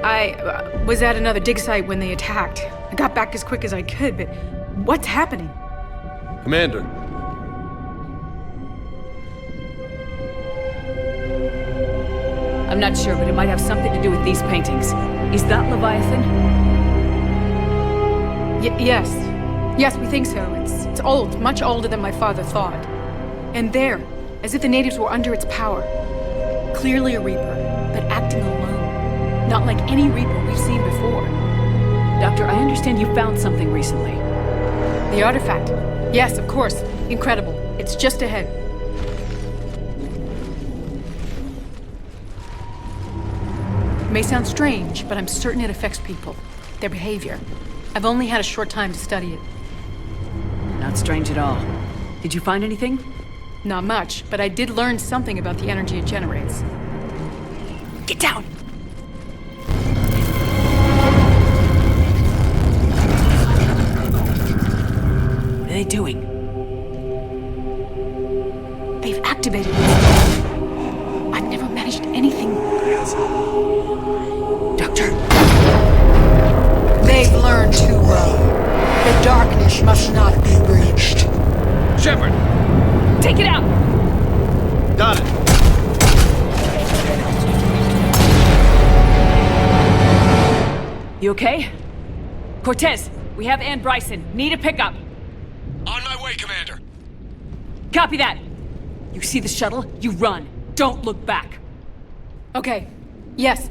I was at another dig site when they attacked. I got back as quick as I could, but what's happening? Commander. I'm not sure, but it might have something to do with these paintings. Is that Leviathan? Yes. Yes, we think so. It's old, much older than my father thought. And there, as if the natives were under its power. Clearly a Reaper, but acting alone. Not like any Reaper we've seen before. Doctor, I understand you found something recently. The artifact. Yes, of course. Incredible. It's just ahead. It may sound strange, but I'm certain it affects people. Their behavior. I've only had a short time to study it. Not strange at all. Did you find anything? Not much, but I did learn something about the energy it generates. Get down! What are they doing? They've activated it. I've never managed anything. Doctor! They've learned too well. The darkness must not be breached. Shepard! Take it out! Got it. You okay? Cortez, we have Ann Bryson. Need a pickup. On my way, Commander. Copy that. You see the shuttle? You run. Don't look back. Okay. Yes.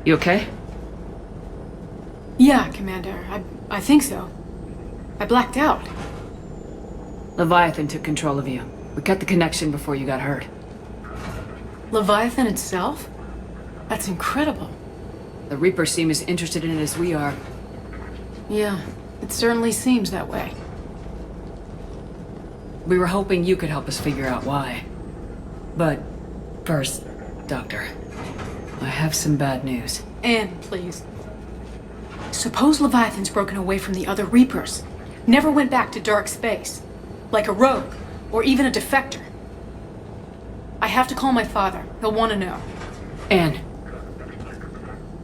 You okay? Yeah, Commander. I think so. I blacked out. Leviathan took control of you. We cut the connection before you got hurt. Leviathan itself? That's incredible. The Reapers seem as interested in it as we are. Yeah, it certainly seems that way. We were hoping you could help us figure out why. But first, Doctor, I have some bad news. Anne, please. Suppose Leviathan's broken away from the other Reapers. Never went back to dark space. Like a rogue, or even a defector. I have to call my father. He'll want to know. Anne,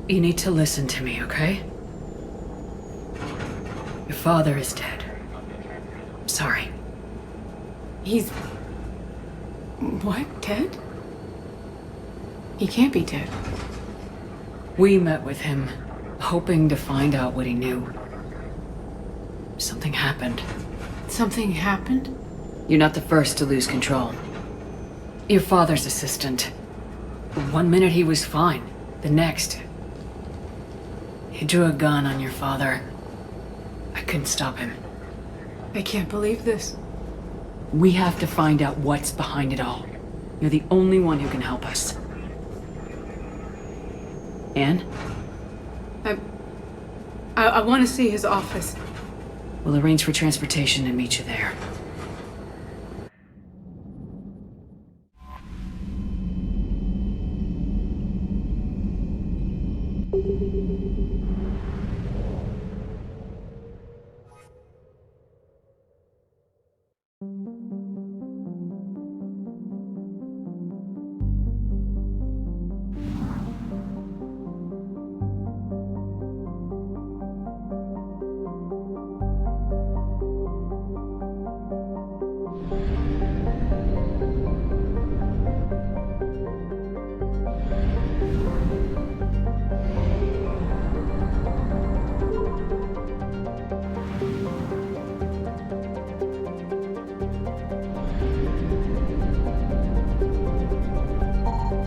you need to listen to me, okay? Your father is dead. I'm sorry. He's... What? Dead? He can't be dead. We met with him, hoping to find out what he knew. Something happened. Something happened? You're not the first to lose control. Your father's assistant. One minute he was fine. The next... he drew a gun on your father. I couldn't stop him. I can't believe this. We have to find out what's behind it all. You're the only one who can help us. Anne? I want to see his office. We'll arrange for transportation and meet you there.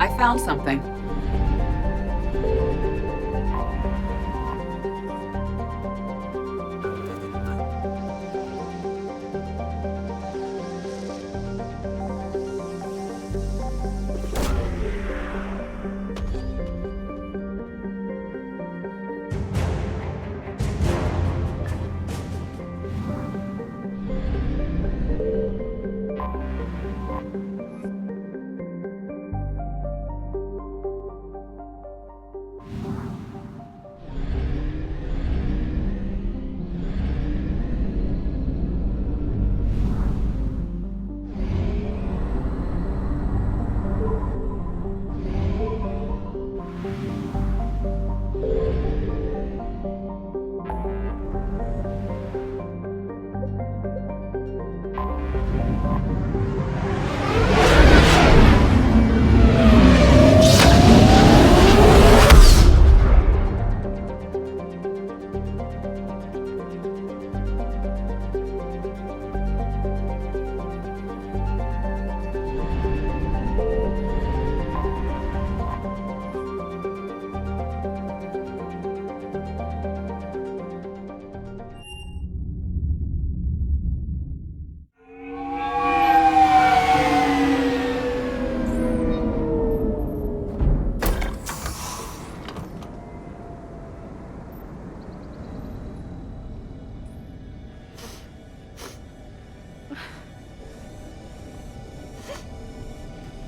I found something.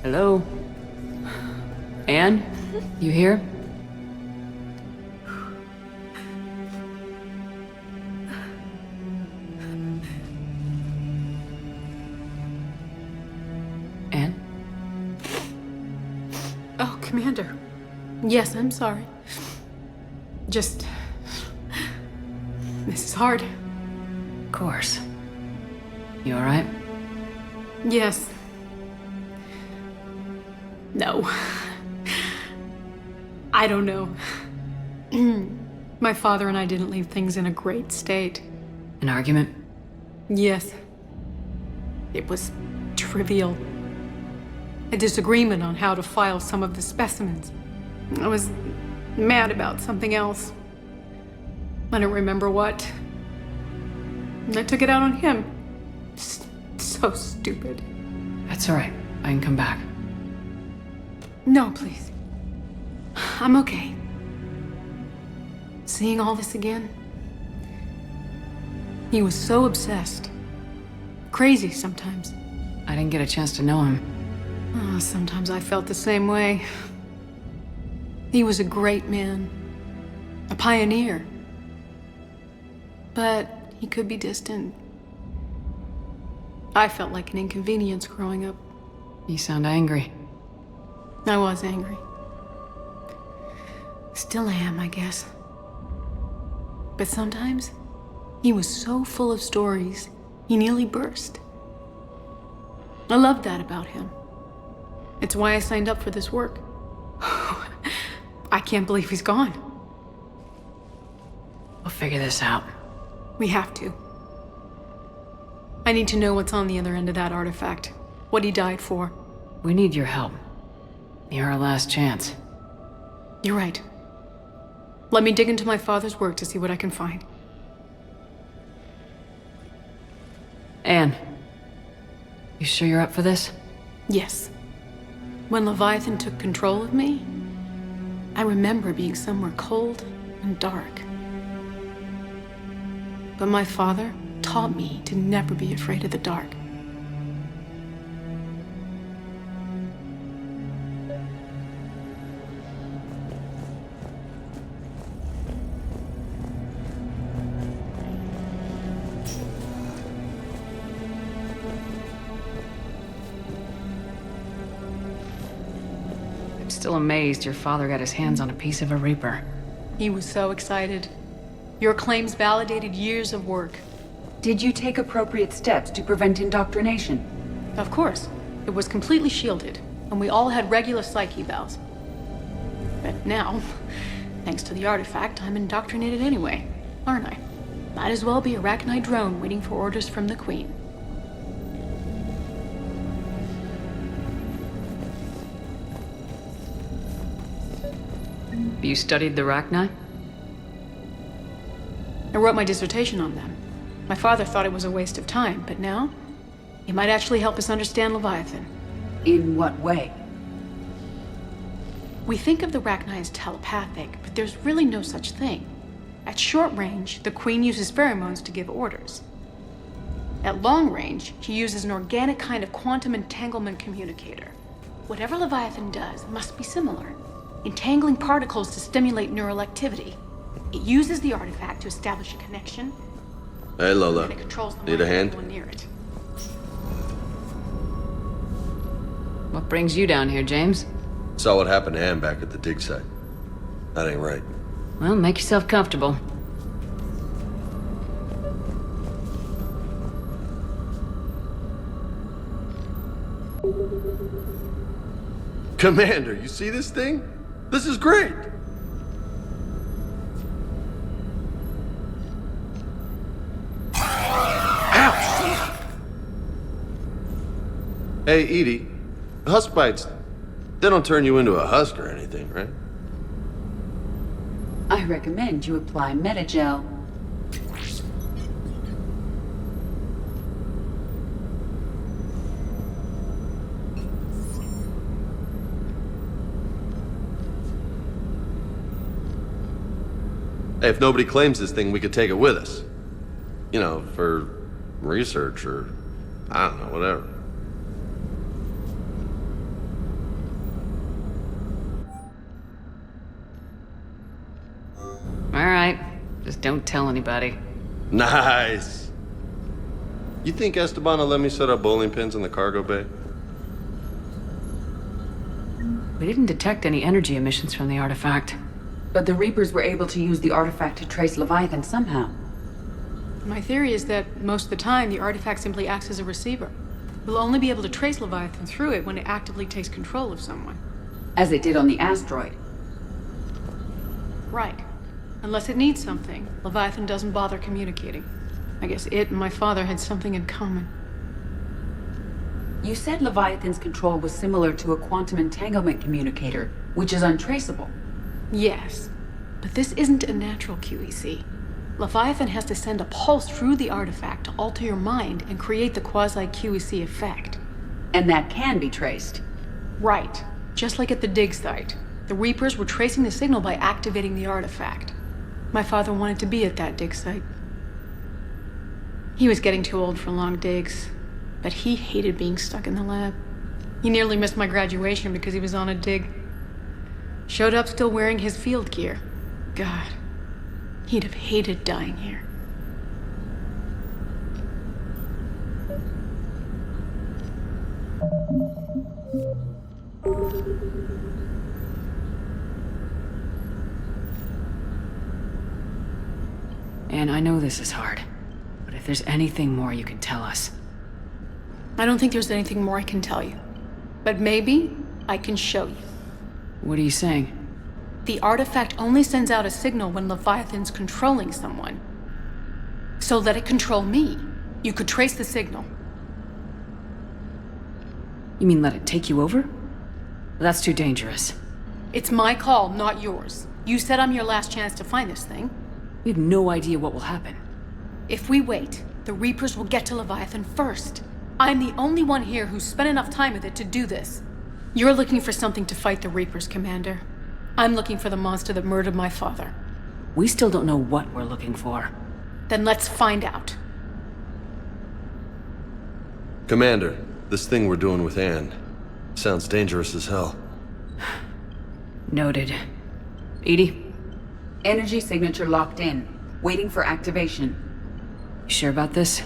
Hello? Anne? You here? Anne? Oh, Commander. Yes, I'm sorry. Just... this is hard. Of course. You alright? Yes. No. I don't know. My father and I didn't leave things in a great state. An argument? Yes. It was trivial. A disagreement on how to file some of the specimens. I was mad about something else. I don't remember what. And I took it out on him. So stupid. That's all right. I can come back. No, please. I'm okay. Seeing all this again? He was so obsessed. Crazy sometimes. I didn't get a chance to know him. Oh, sometimes I felt the same way. He was a great man. A pioneer. But he could be distant. I felt like an inconvenience growing up. You sound angry. I was angry. Still am, I guess. But sometimes, he was so full of stories, he nearly burst. I loved that about him. It's why I signed up for this work. I can't believe he's gone. We'll figure this out. We have to. I need to know what's on the other end of that artifact. What he died for. We need your help. You're our last chance. You're right. Let me dig into my father's work to see what I can find. Anne, you sure you're up for this? Yes. When Leviathan took control of me, I remember being somewhere cold and dark. But my father taught me to never be afraid of the dark. I'm still amazed your father got his hands on a piece of a Reaper. He was so excited. Your claims validated years of work. Did you take appropriate steps to prevent indoctrination? Of course. It was completely shielded, and we all had regular psych evals. But now, thanks to the artifact, I'm indoctrinated anyway, aren't I? Might as well be a Arachnite drone waiting for orders from the Queen. You studied the Arachnite? I wrote my dissertation on them. My father thought it was a waste of time, but now, it might actually help us understand Leviathan. In what way? We think of the Arachnite as telepathic, but there's really no such thing. At short range, the Queen uses pheromones to give orders. At long range, she uses an organic kind of quantum entanglement communicator. Whatever Leviathan does must be similar, entangling particles to stimulate neural activity. It uses the artifact to establish a connection. Hey, Lola. And it controls the Need a hand? everyone near it. What brings you down here, James? Saw what happened to Anne back at the dig site. That ain't right. Well, make yourself comfortable. Commander, you see this thing? This is great! Ow! Hey, Edie. Husk bites, they don't turn you into a husk or anything, right? I recommend you apply Metagel. Hey, if nobody claims this thing, we could take it with us. You know, for research or, I don't know, whatever. All right. Just don't tell anybody. Nice. You think Esteban will let me set up bowling pins in the cargo bay? We didn't detect any energy emissions from the artifact. But the Reapers were able to use the artifact to trace Leviathan somehow. My theory is that most of the time, the artifact simply acts as a receiver. We'll only be able to trace Leviathan through it when it actively takes control of someone. As it did on the asteroid. Right. Unless it needs something, Leviathan doesn't bother communicating. I guess it and my father had something in common. You said Leviathan's control was similar to a quantum entanglement communicator, which is untraceable. Yes, but this isn't a natural QEC. Leviathan has to send a pulse through the artifact to alter your mind and create the quasi-QEC effect. And that can be traced. Right. Just like at the dig site. The Reapers were tracing the signal by activating the artifact. My father wanted to be at that dig site. He was getting too old for long digs, but he hated being stuck in the lab. He nearly missed my graduation because he was on a dig. Showed up still wearing his field gear. God, he'd have hated dying here. And I know this is hard, but if there's anything more you can tell us. I don't think there's anything more I can tell you. But maybe I can show you. What are you saying? The artifact only sends out a signal when Leviathan's controlling someone. So let it control me. You could trace the signal. You mean let it take you over? That's too dangerous. It's my call, not yours. You said I'm your last chance to find this thing. We have no idea what will happen. If we wait, the Reapers will get to Leviathan first. I'm the only one here who's spent enough time with it to do this. You're looking for something to fight the Reapers, Commander. I'm looking for the monster that murdered my father. We still don't know what we're looking for. Then let's find out. Commander, this thing we're doing with Anne sounds dangerous as hell. Noted. Edie? Energy signature locked in. Waiting for activation. You sure about this?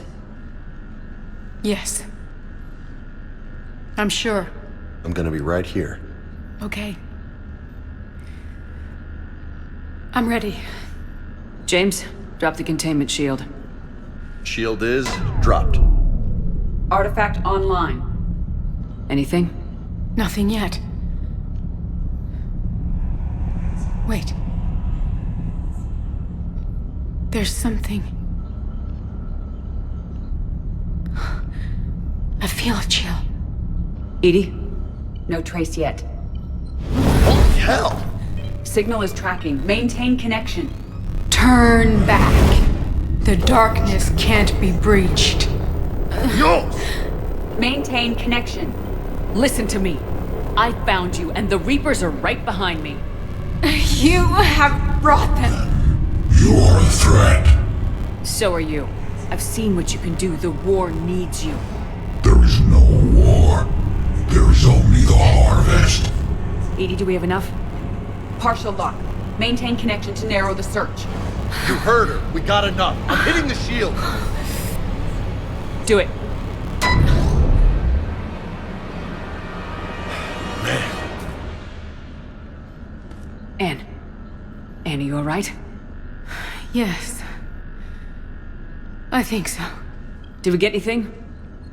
Yes. I'm sure. I'm gonna be right here. Okay. I'm ready. James, drop the containment shield. Shield is dropped. Artifact online. Anything? Nothing yet. Wait. There's something. I feel a chill. Edie? No trace yet. Holy hell! Signal is tracking. Maintain connection. Turn back. The darkness can't be breached. Yo! Maintain connection. Listen to me. I found you, and the Reapers are right behind me. You have brought them. You are a threat. So are you. I've seen what you can do. The war needs you. There is no war. There is only the harvest. Edie, do we have enough? Partial lock. Maintain connection to narrow the search. You heard her. We got enough. I'm hitting the shield. Do it. Man. Anne, are you alright? Yes. I think so. Did we get anything?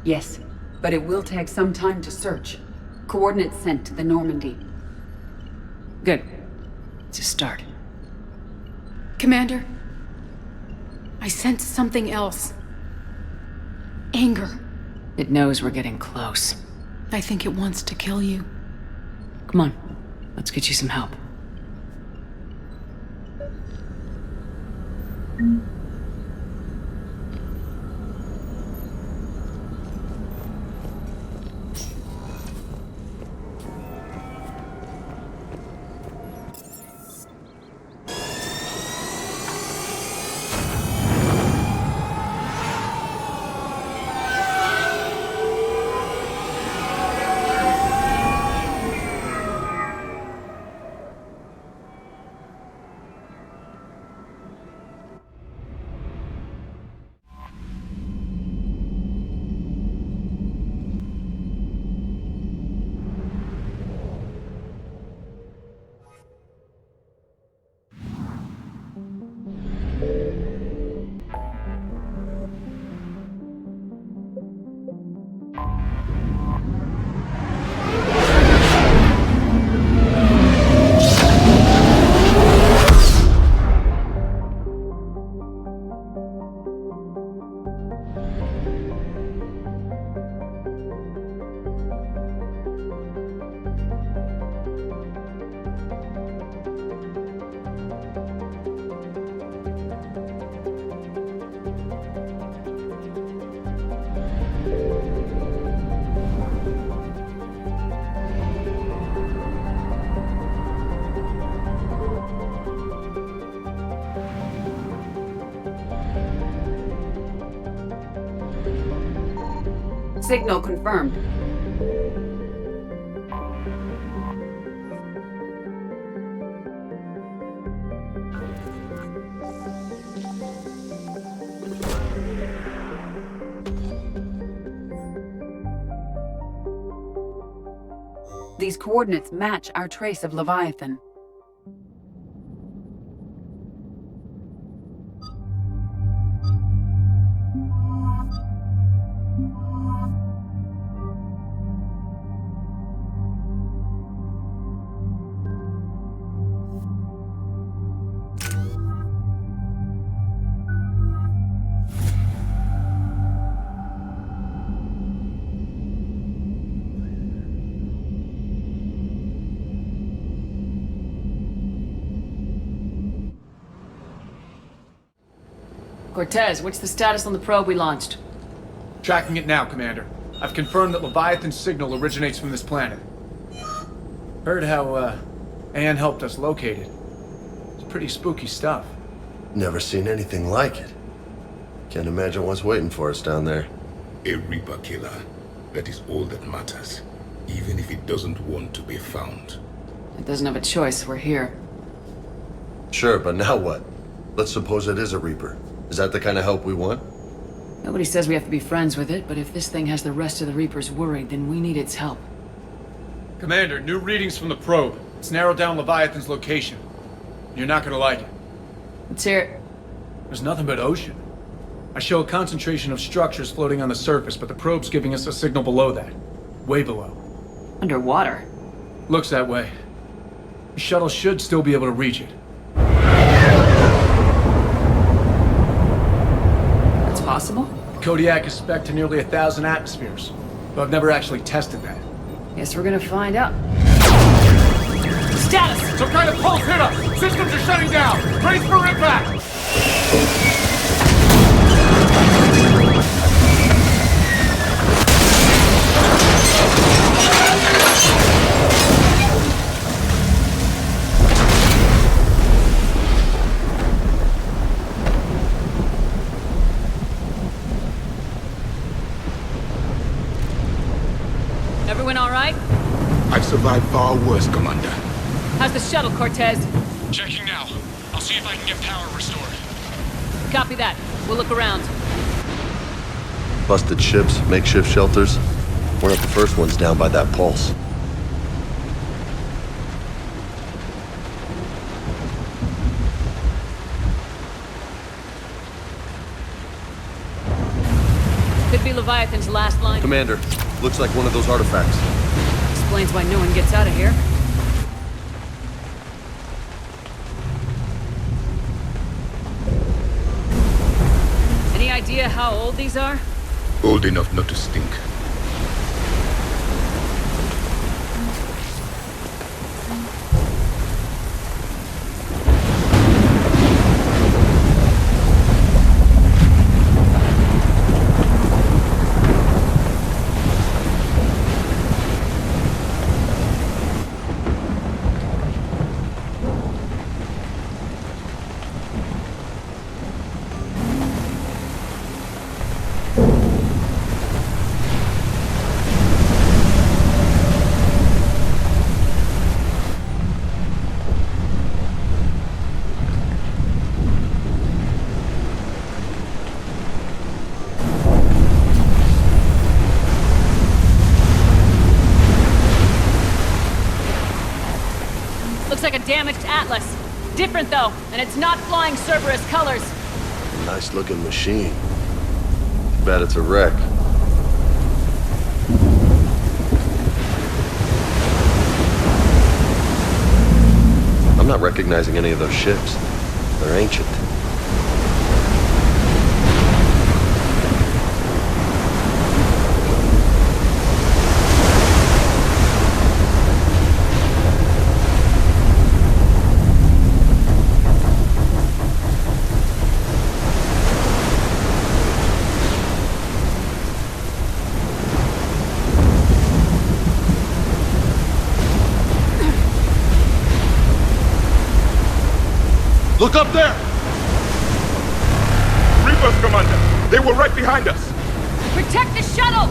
Yes, but it will take some time to search. Coordinates sent to the Normandy. Good. It's a start. Commander, I sense something else. Anger. It knows we're getting close. I think it wants to kill you. Come on. Let's get you some help. Signal confirmed. These coordinates match our trace of Leviathan. Cortez, what's the status on the probe we launched? Tracking it now, Commander. I've confirmed that Leviathan's signal originates from this planet. Heard how, Anne helped us locate it. It's pretty spooky stuff. Never seen anything like it. Can't imagine what's waiting for us down there. A Reaper killer. That is all that matters. Even if it doesn't want to be found. It doesn't have a choice, we're here. Sure, but now what? Let's suppose it is a Reaper. Is that the kind of help we want? Nobody says we have to be friends with it, but if this thing has the rest of the Reapers worried, then we need its help. Commander, new readings from the probe. It's narrowed down Leviathan's location. You're not gonna like it. Let's hear it. There's nothing but ocean. I show a concentration of structures floating on the surface, but the probe's giving us a signal below that. Way below. Underwater? Looks that way. The shuttle should still be able to reach it. That's possible? Kodiak is spec'd to nearly 1,000 atmospheres, but I've never actually tested that. Guess we're gonna find out. Status! Some kind of pulse hit us! Systems are shutting down! Brace for impact! Everyone all right? I've survived far worse, Commander. How's the shuttle, Cortez? Checking now. I'll see if I can get power restored. Copy that. We'll look around. Busted ships, makeshift shelters. We're not the first ones down by that pulse. Could be Leviathan's last line. Commander, looks like one of those artifacts. Explains why no one gets out of here. Any idea how old these are? Old enough not to stink. Looks like a damaged Atlas. Different though, and it's not flying Cerberus colors. Nice looking machine. Bet it's a wreck. I'm not recognizing any of those ships. They're ancient. Look up there! Reapers, Commander! They were right behind us! Protect the shuttle!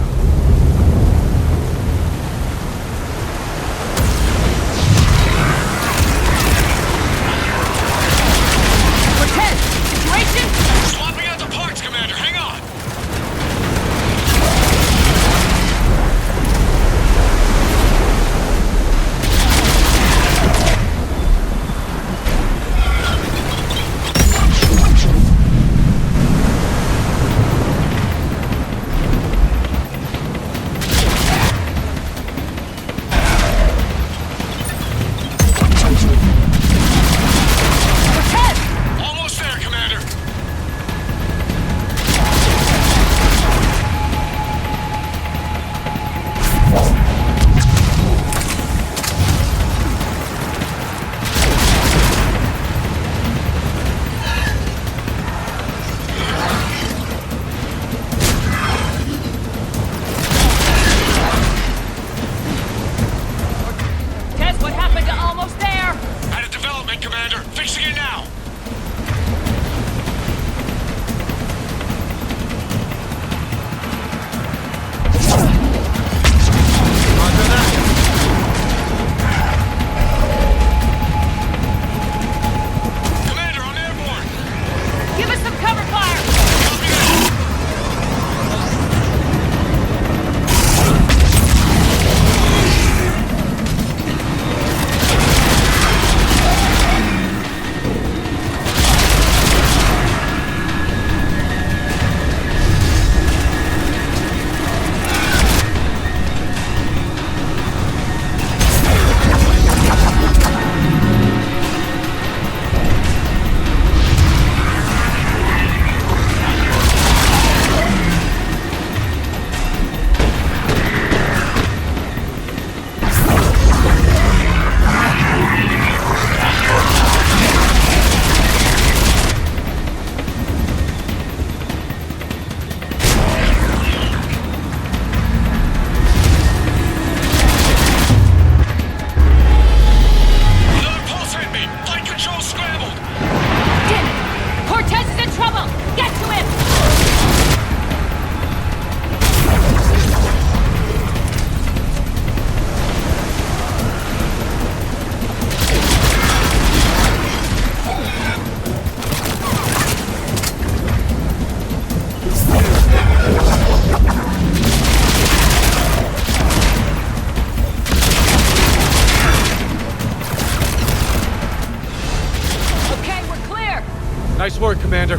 Nice work, Commander.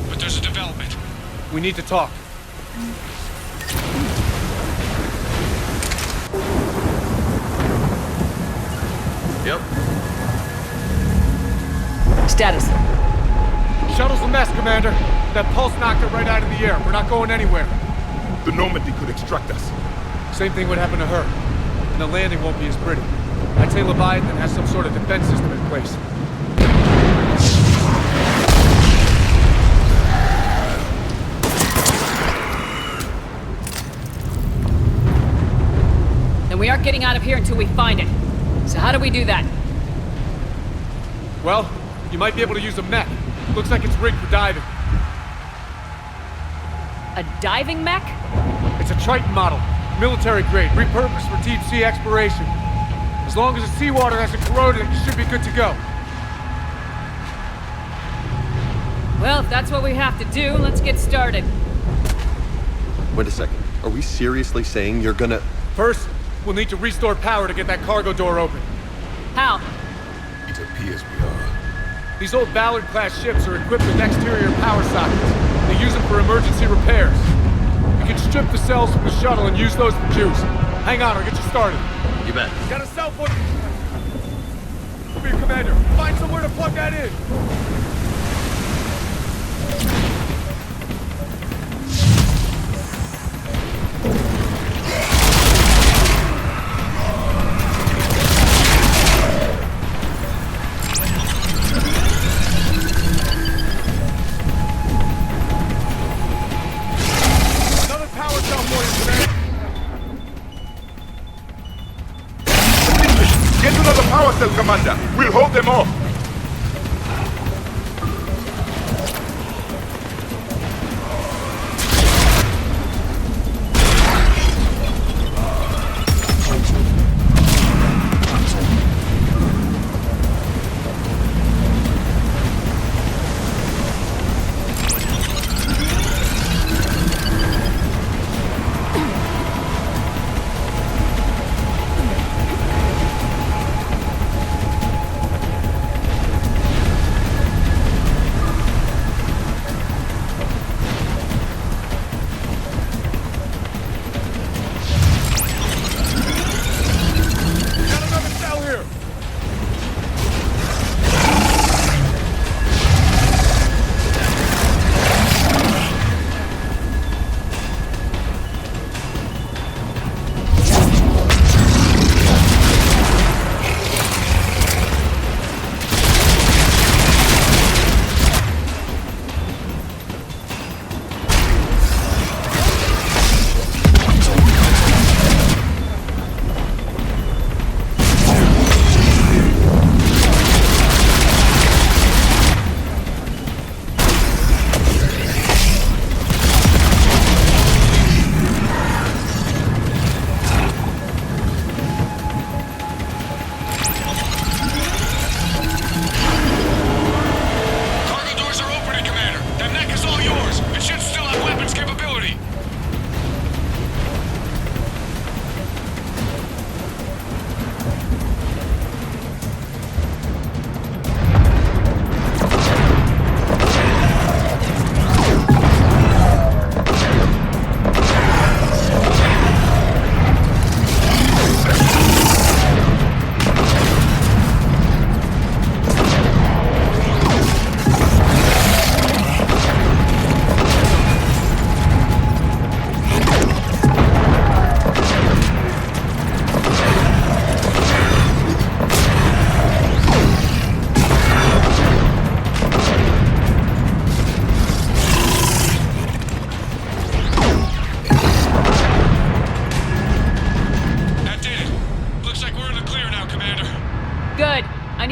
But there's a development. We need to talk. Yep. Status. Shuttle's a mess, Commander. That pulse knocked it right out of the air. We're not going anywhere. The Normandy could extract us. Same thing would happen to her. And the landing won't be as pretty. I'd say Leviathan has some sort of defense system in place. Then we aren't getting out of here until we find it. So how do we do that? Well, you might be able to use a mech. Looks like it's rigged for diving. A diving mech? It's a Triton model. Military grade, repurposed for deep sea exploration. As long as the seawater hasn't corroded, it should be good to go. Well, if that's what we have to do, let's get started. Wait a second. Are we seriously saying you're gonna... First, we'll need to restore power to get that cargo door open. How? It appears we are. These old Ballard-class ships are equipped with exterior power sockets. They use them for emergency repairs. We can strip the cells from the shuttle and use those for juice. Hang on, I'll get you started. You bet. Got a cell phone? Come here, Commander. Find somewhere to plug that in. Commander, we'll hold them off.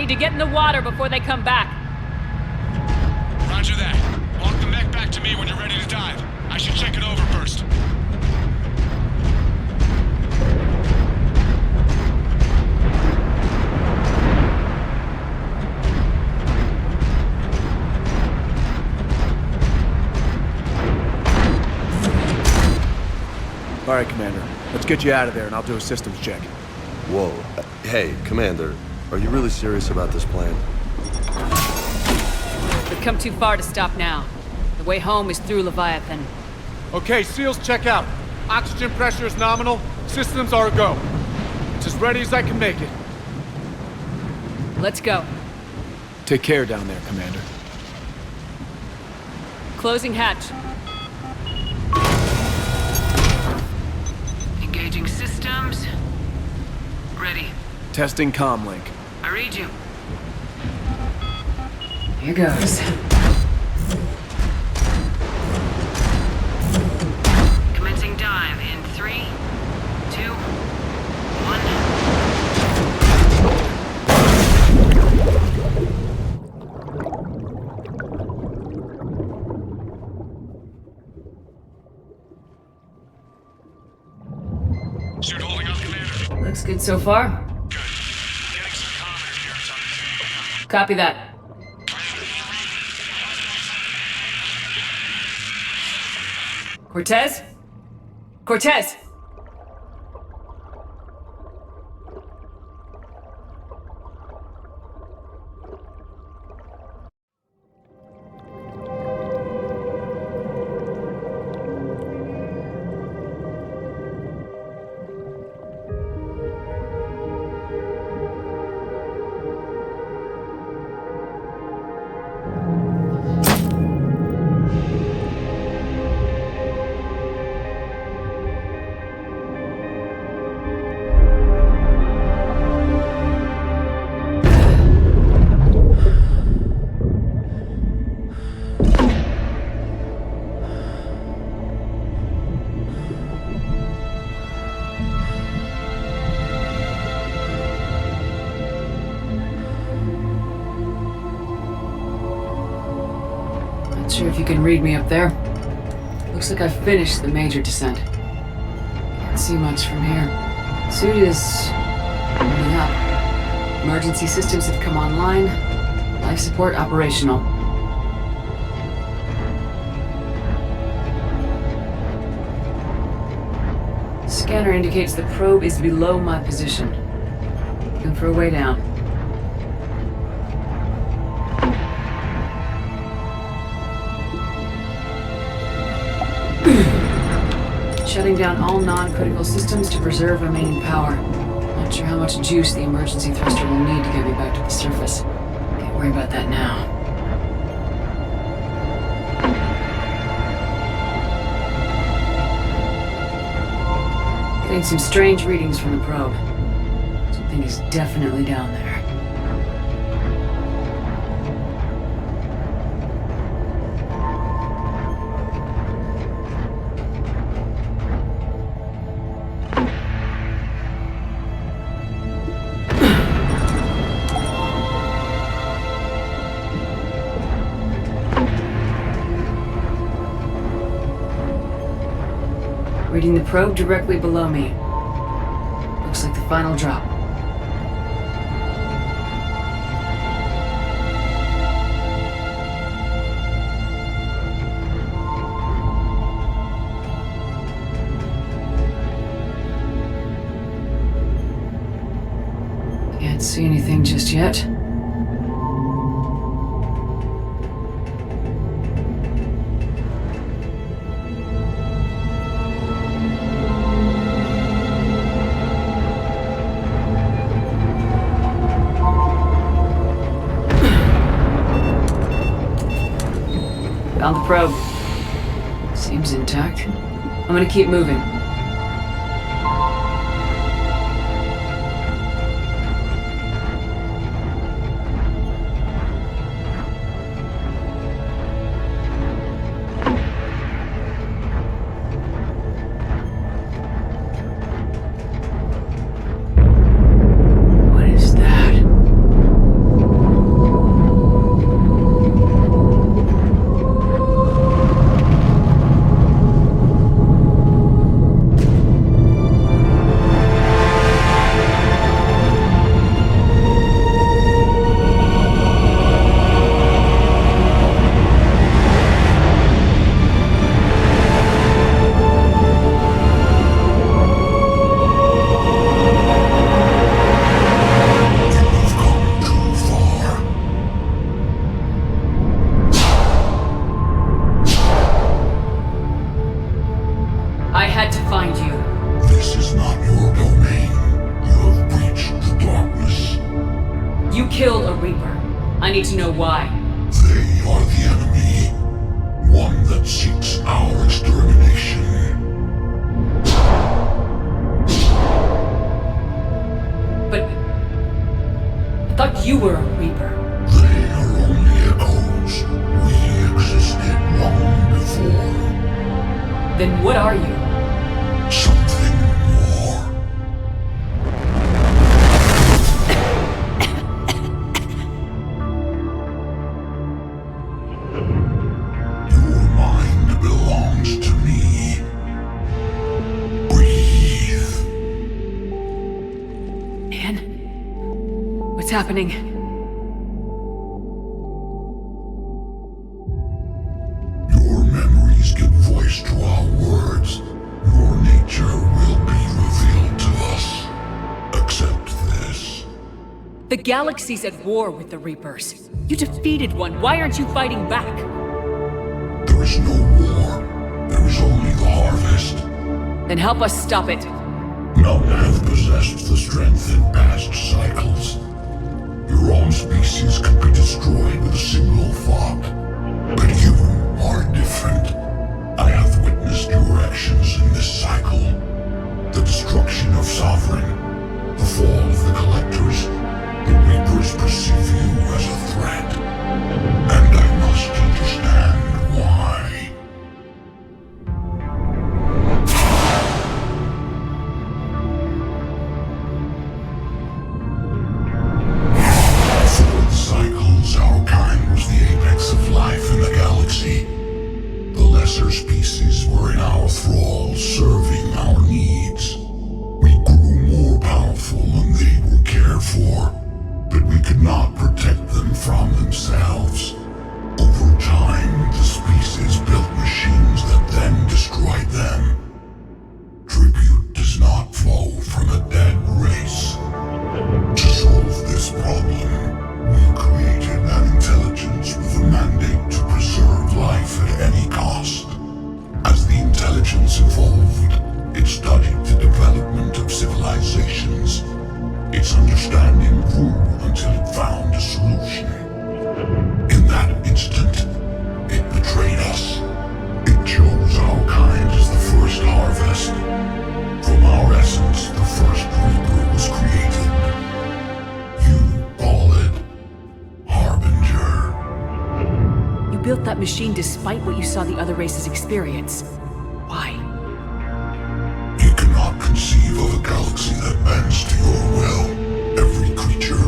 need to get in the water before they come back. Roger that. Walk the mech back to me when you're ready to dive. I should check it over first. All right, Commander. Let's get you out of there, and I'll do a systems check. Whoa. Hey, Commander. Are you really serious about this plan? The come too far to stop now. The way home is through Leviathan. Okay, SEALs check out. Oxygen pressure is nominal. Systems are a go. It's as ready as I can make it. Let's go. Take care down there, Commander. Closing hatch. Engaging systems. Ready. Testing comlink. I read you. Here goes. Commencing dive in 3, 2, 1. Suit holding up, Commander. Looks good so far. Good. Getting some commentary here. It's on. Copy that. Cortez? Cortez! Not sure if you can read me up there. Looks like I've finished the major descent. Can't see much from here. Suit is warming up. Emergency systems have come online. Life support operational. Scanner indicates the probe is below my position. Looking for a way down. Shutting down all non-critical systems to preserve remaining power. Not sure how much juice the emergency thruster will need to get me back to the surface. Can't worry about that now. Getting some strange readings from the probe. Something is definitely down there. Reading the probe directly below me. Looks like the final drop. Can't see anything just yet. Found the probe. Seems intact. I'm gonna keep moving. What is that? need to know why. They are the enemy. One that seeks our extermination. But I thought you were a Reaper. They are only echoes. We existed long before. Then what are you? Something more. Your mind belongs to me. Breathe. Anne? What's happening? Your memories give voice to our words. Your nature will be revealed to us. Accept this. The galaxy's at war with the Reapers. You defeated one. Why aren't you fighting back? There is no war. There is only the harvest. Then help us stop it. None have possessed the strength in past cycles. Your own species could be destroyed with a single thought. But you are different. I have witnessed your actions in this cycle. The destruction of Sovereign, the fall of the Collectors. The Reapers perceive you as a threat. And I must understand why. For the cycles, our kind was the apex of life in the galaxy. The lesser species were in our thrall, serving our needs. We grew more powerful and they were cared for, but we could not protect them from themselves. Over time, the species built machines that then destroyed them. Tribute does not flow from a dead race. To solve this problem, we created an intelligence with a mandate to preserve life at any cost. As the intelligence evolved, it studied the development of civilizations. Its understanding grew until it found a solution. In that instant, it betrayed us. It chose our kind as the first harvest. From our essence, the first Reaper was created. You call it Harbinger. You built that machine despite what you saw the other races experience. Why? You cannot conceive of a galaxy that bends to your will. Every creature,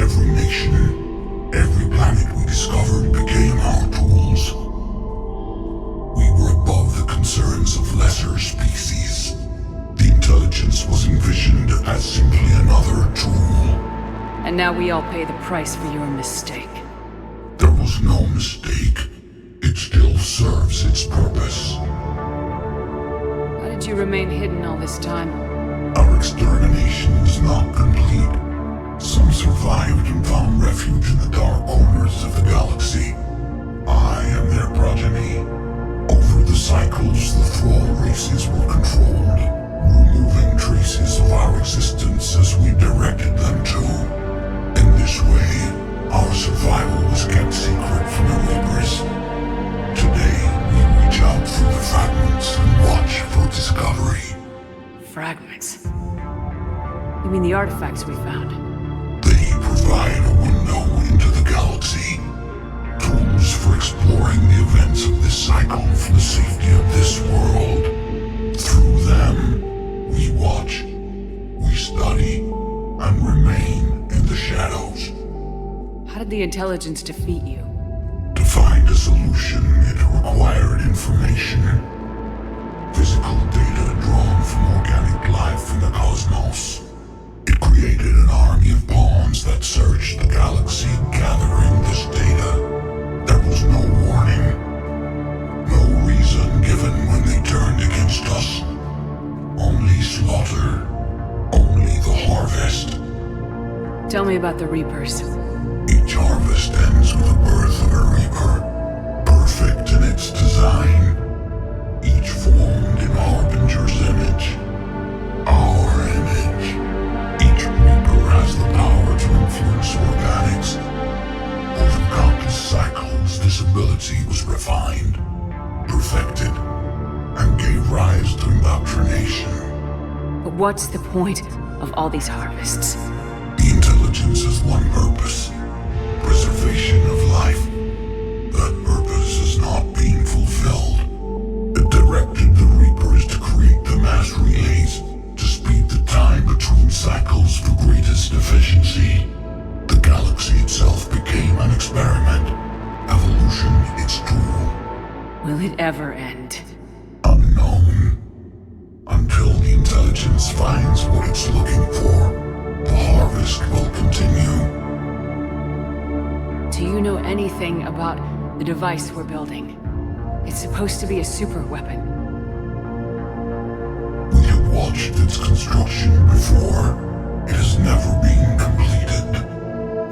every nation, every planet we discovered became our tools. We were above the concerns of lesser species. The intelligence was envisioned as simply another tool. And now we all pay the price for your mistake. There was no mistake. It still serves its purpose. How did you remain hidden all this time? Our extermination is not complete. Some survived and found refuge in the dark corners of the galaxy. I am their progeny. Over the cycles, the thrall races were controlled, removing traces of our existence as we directed them to. In this way, our survival was kept secret from the Reapers. Today, we reach out through the fragments and watch for discovery. Fragments? You mean the artifacts we found? They provide a window into the galaxy. Tools for exploring the events of this cycle from the safety of this world. Through them, we watch, we study, and remain in the shadows. How did the intelligence defeat you? To find a solution, it required information. Physical data drawn from organic life in the cosmos. It created an army of pawns that searched the galaxy, gathering this data. There was no warning. No reason given when they turned against us. Only slaughter. Only the harvest. Tell me about the Reapers. Each harvest ends with the birth of a Reaper. Perfect in its design. Each formed in Harbinger's image. Our image. Each Reaper has the power to influence organics. indoctrination. But what's the point of all these harvests? The intelligence has one purpose: preservation of life. That purpose is not being fulfilled. It directed the Reapers to create the mass relays to speed the time between cycles for greatest efficiency. The galaxy itself became an experiment. Evolution its tool. Will it ever end? Unknown. Until the intelligence finds what it's looking for, the harvest will continue. Do you know anything about the device we're building? It's supposed to be a super weapon. We have watched its construction before. It has never been completed.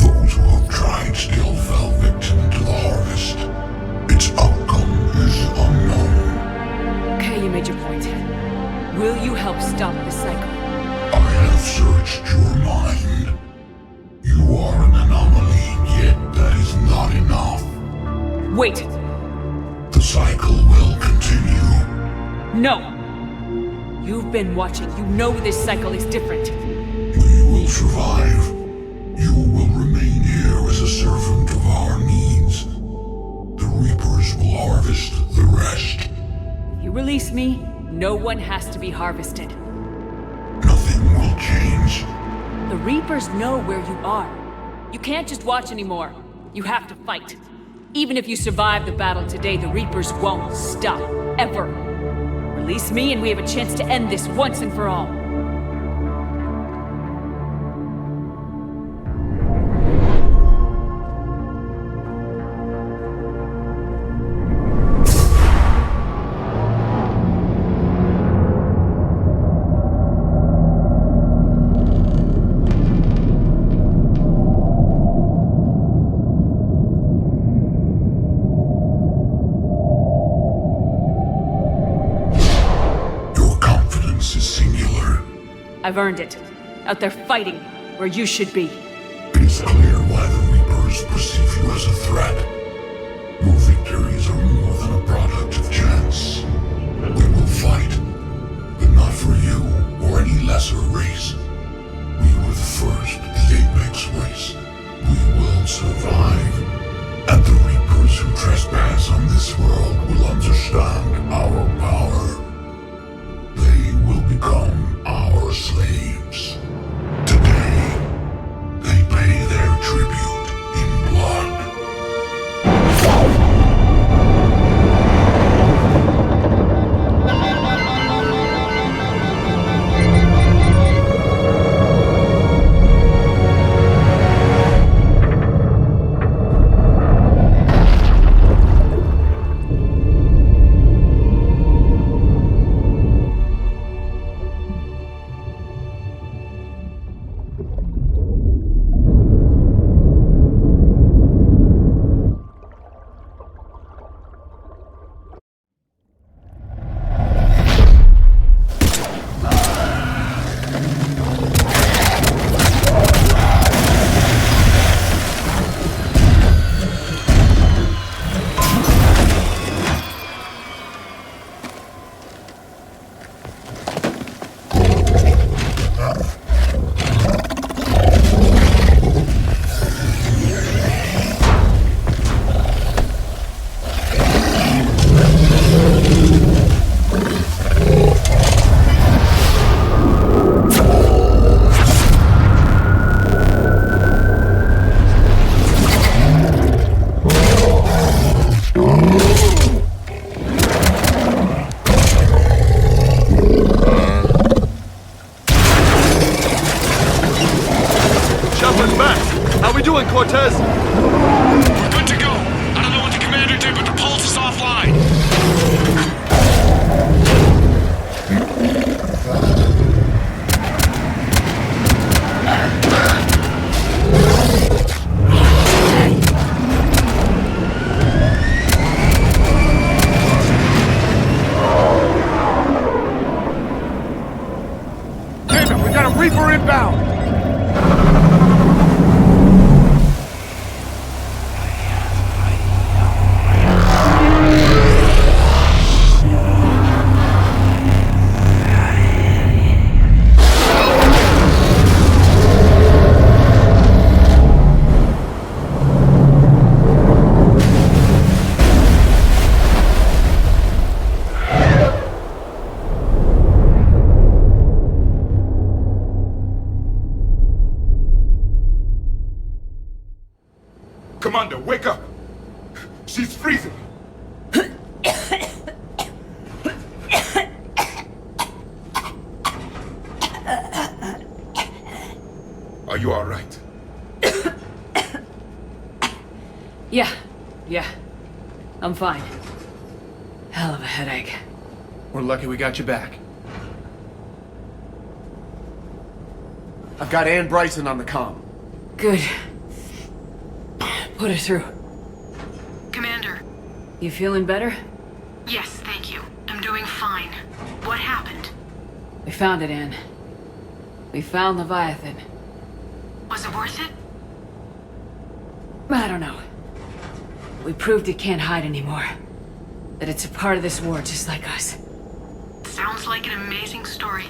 Those who have tried still fell victim to the harvest. Its outcome is unknown. Okay, you made your point. Will you help stop the cycle? I have searched your mind. You are an anomaly, yet that is not enough. Wait! The cycle will continue. No! You've been watching. You know this cycle is different. We will survive. You will remain here as a servant of our needs. The Reapers will harvest the rest. If you release me, no one has to be harvested. Nothing will change. The Reapers know where you are. You can't just watch anymore. You have to fight. Even if you survive the battle today, the Reapers won't stop. Ever. Release me and we have a chance to end this once and for all. I've earned it. Out there fighting, where you should be. It is clear why the Reapers perceive you as a threat. Your victories are more than a product of chance. We will fight, but not for you or any lesser race. We were the first, the Apex race. We will survive. And the Reapers who trespass on this world will understand our power. They will become our slaves. Today, they pay their tribute in blood. Cortez? We're good to go. I don't know what the commander did, but the pulse is offline. Damn it, we got a Reaper inbound! Are you alright? Yeah. I'm fine. Hell of a headache. We're lucky we got you back. I've got Ann Bryson on the comm. Good. Put her through. Commander. You feeling better? Yes, thank you. I'm doing fine. What happened? We found it, Ann. We found Leviathan. Was it worth it? I don't know. We proved it can't hide anymore. That it's a part of this war just like us. Sounds like an amazing story.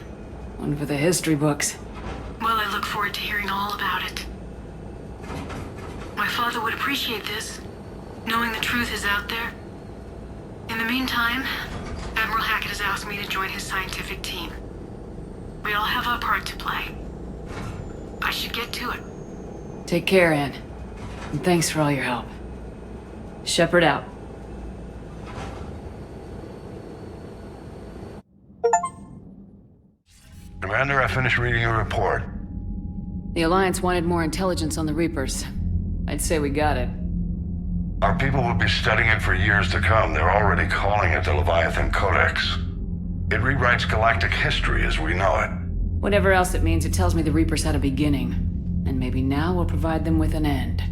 One for the history books. Well, I look forward to hearing all about it. My father would appreciate this, knowing the truth is out there. In the meantime, Admiral Hackett has asked me to join his scientific team. We all have our part to play. I should get to it. Take care, Ann. And thanks for all your help. Shepard out. Commander, I finished reading your report. The Alliance wanted more intelligence on the Reapers. I'd say we got it. Our people will be studying it for years to come. They're already calling it the Leviathan Codex. It rewrites galactic history as we know it. Whatever else it means, it tells me the Reapers had a beginning. And maybe now we'll provide them with an end.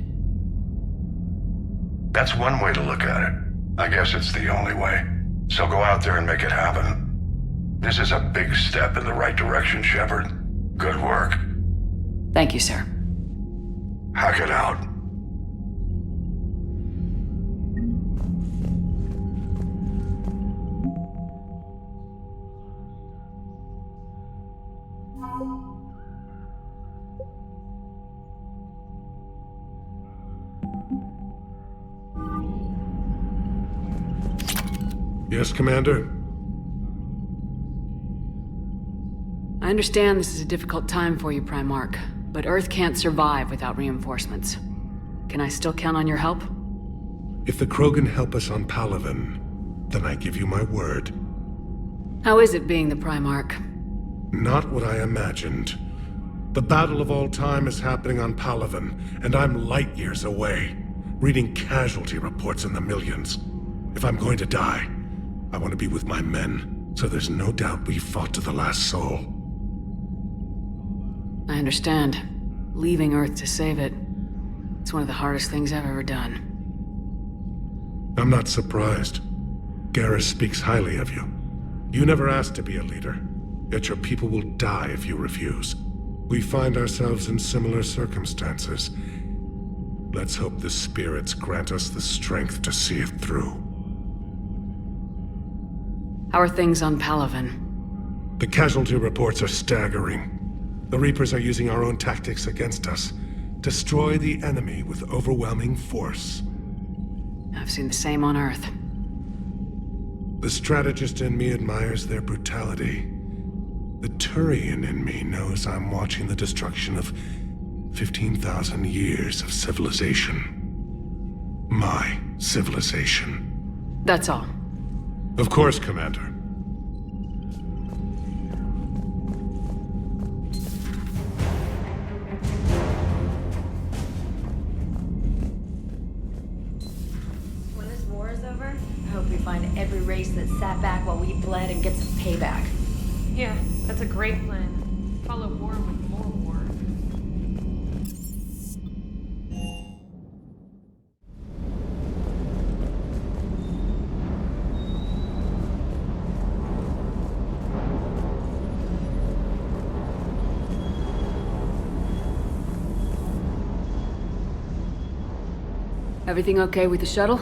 That's one way to look at it. I guess it's the only way. So go out there and make it happen. This is a big step in the right direction, Shepard. Good work. Thank you, sir. Hackett out. Yes, Commander? I understand this is a difficult time for you, Primarch, but Earth can't survive without reinforcements. Can I still count on your help? If the Krogan help us on Palaven, then I give you my word. How is it being the Primarch? Not what I imagined. The battle of all time is happening on Palaven, and I'm light years away, reading casualty reports in the millions. If I'm going to die, I want to be with my men, so there's no doubt we fought to the last soul. I understand. Leaving Earth to save it. It's one of the hardest things I've ever done. I'm not surprised. Garrus speaks highly of you. You never asked to be a leader, yet your people will die if you refuse. We find ourselves in similar circumstances. Let's hope the spirits grant us the strength to see it through. How are things on Palaven? The casualty reports are staggering. The Reapers are using our own tactics against us. Destroy the enemy with overwhelming force. I've seen the same on Earth. The strategist in me admires their brutality. The Turian in me knows I'm watching the destruction of 15,000 years of civilization. My civilization. That's all. Of course, Commander. When this war is over, I hope we find every race that sat back while we bled and get some payback. Yeah, that's a great plan. Follow war with more war. Everything okay with the shuttle?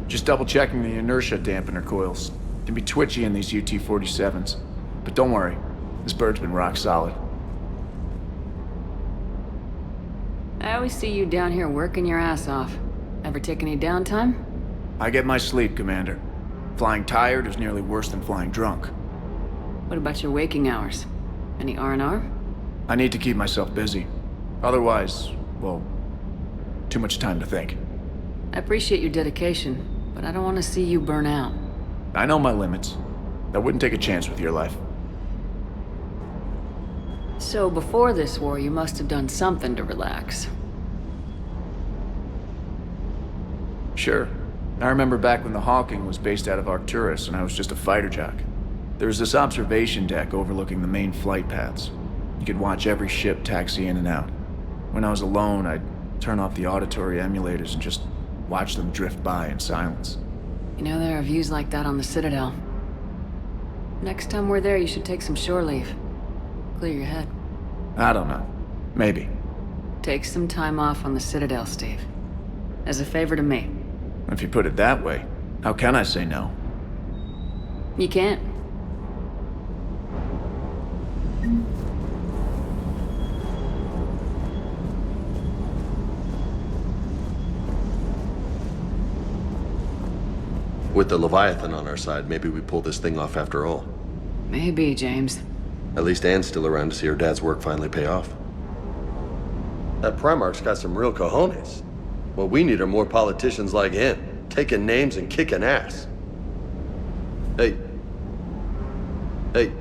Just double checking the inertia dampener coils. Can be twitchy in these UT-47s. But don't worry, this bird's been rock solid. I always see you down here working your ass off. Ever take any downtime? I get my sleep, Commander. Flying tired is nearly worse than flying drunk. What about your waking hours? Any R&R? I need to keep myself busy. Otherwise, well, too much time to think. I appreciate your dedication, but I don't want to see you burn out. I know my limits. I wouldn't take a chance with your life. So before this war, you must have done something to relax. Sure. I remember back when the Hawking was based out of Arcturus and I was just a fighter jock. There was this observation deck overlooking the main flight paths. You could watch every ship taxi in and out. When I was alone, I'd turn off the auditory emulators and just watch them drift by in silence. You know, there are views like that on the Citadel. Next time we're there, you should take some shore leave. Clear your head. I don't know. Maybe. Take some time off on the Citadel, Steve. As a favor to me. If you put it that way, how can I say no? You can't. With the Leviathan on our side, maybe we pull this thing off after all. Maybe, James. At least Anne's still around to see her dad's work finally pay off. That Primarch's got some real cojones. What we need are more politicians like him, taking names and kicking ass. Hey. Hey.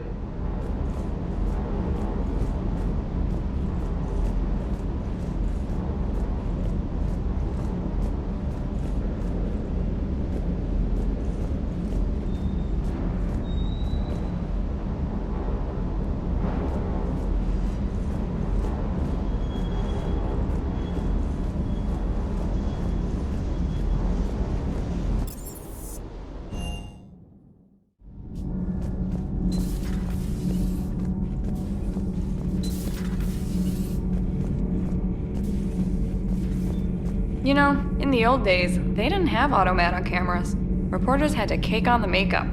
You know, in the old days, they didn't have automatic cameras. Reporters had to cake on the makeup.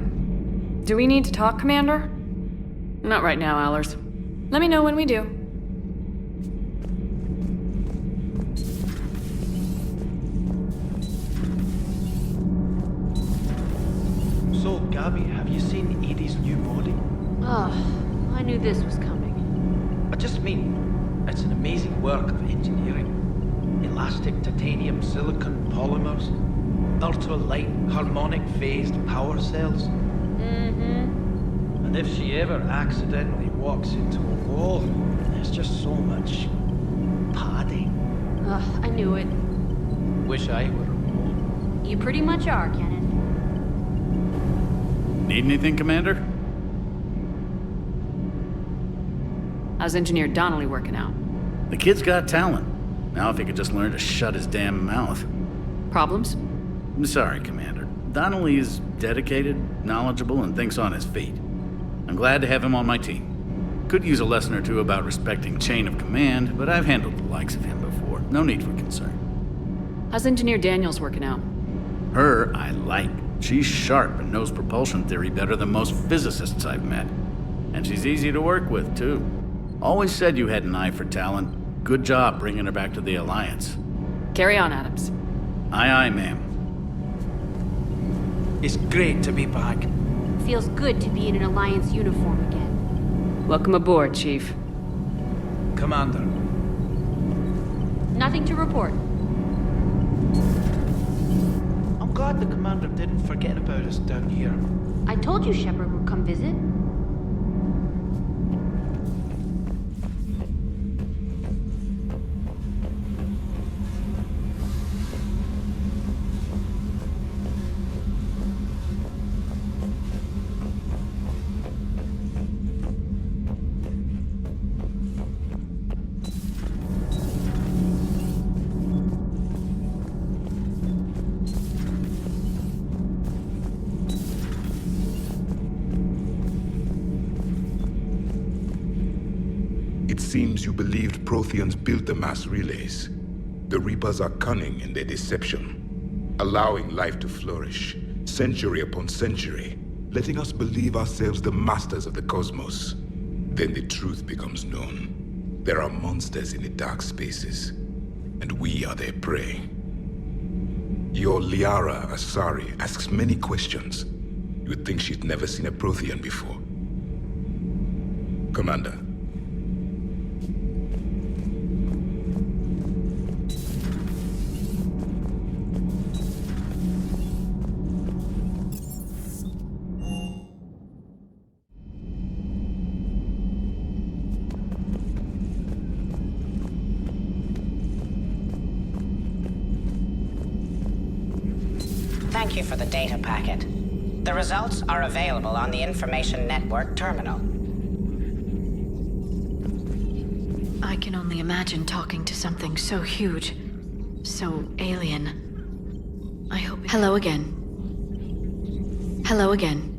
Do we need to talk, Commander? Not right now, Allers. Let me know when we do. So, Gabby, have you seen Edie's new body? Oh, I knew this was coming. I just mean, it's an amazing work of engineering. Elastic titanium silicon polymers, ultra-light harmonic phased power cells. And if she ever accidentally walks into a wall, there's just so much padding. Ugh, I knew it. Wish I were a wall. You pretty much are, Kenneth. Need anything, Commander? How's Engineer Donnelly working out? The kid's got talent. Now if he could just learn to shut his damn mouth. Problems? I'm sorry, Commander. Donnelly is dedicated, knowledgeable, and thinks on his feet. I'm glad to have him on my team. Could use a lesson or two about respecting chain of command, but I've handled the likes of him before. No need for concern. How's Engineer Daniels working out? Her, I like. She's sharp and knows propulsion theory better than most physicists I've met. And she's easy to work with, too. Always said you had an eye for talent. Good job bringing her back to the Alliance. Carry on, Adams. Aye, aye, ma'am. It's great to be back. Feels good to be in an Alliance uniform again. Welcome aboard, Chief. Commander. Nothing to report. I'm glad the Commander didn't forget about us down here. I told you Shepard would come visit. It seems you believed Protheans built the mass relays. The Reapers are cunning in their deception, allowing life to flourish, century upon century, letting us believe ourselves the masters of the cosmos. Then the truth becomes known. There are monsters in the dark spaces, and we are their prey. Your Liara Asari asks many questions. You would think she'd never seen a Prothean before. Commander. Thank you for the data packet. The results are available on the Information Network terminal. I can only imagine talking to something so huge, so alien. I hope. Hello again. Hello again.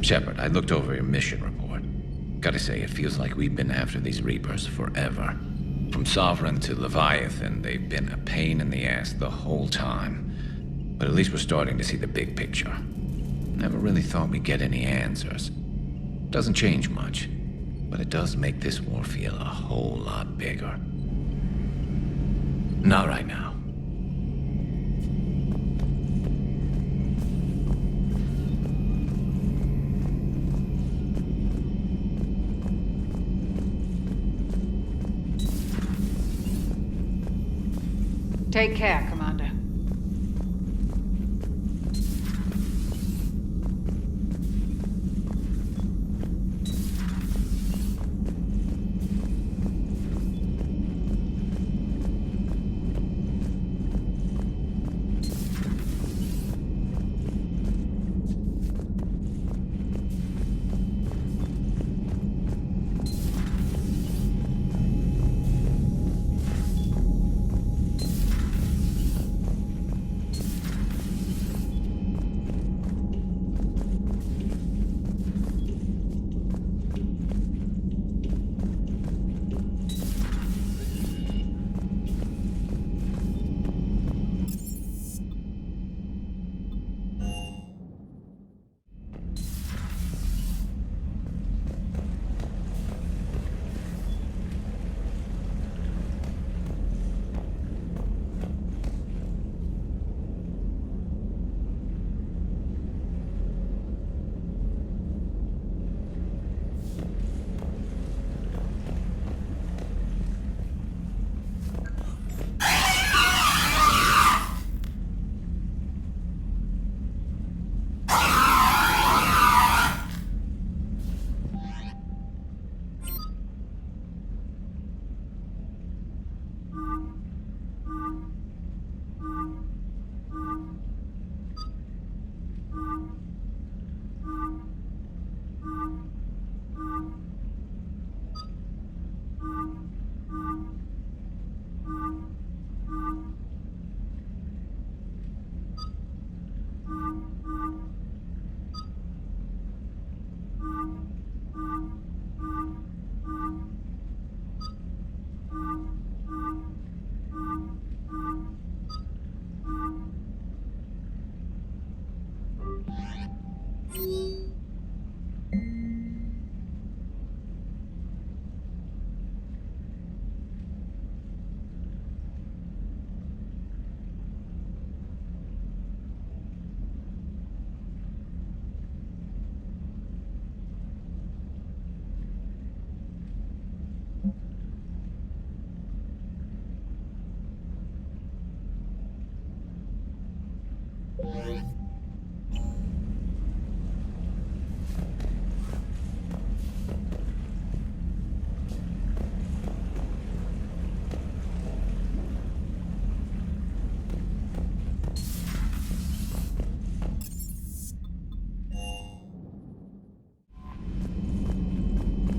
Shepard, I looked over your mission report. Gotta say, it feels like we've been after these Reapers forever. From Sovereign to Leviathan, they've been a pain in the ass the whole time. But at least we're starting to see the big picture. Never really thought we'd get any answers. Doesn't change much, but it does make this war feel a whole lot bigger. Not right now. Take care, Commander.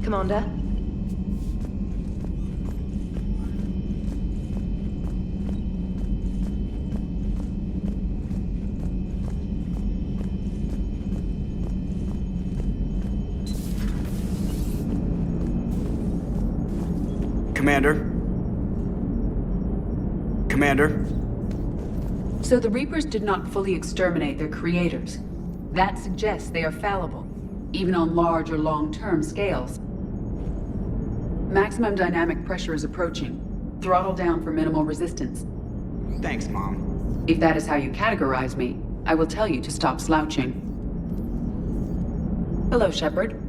Commander? Commander? Commander? So the Reapers did not fully exterminate their creators. That suggests they are fallible, even on large or long-term scales. Maximum dynamic pressure is approaching. Throttle down for minimal resistance. Thanks, Mom. If that is how you categorize me, I will tell you to stop slouching. Hello, Shepard.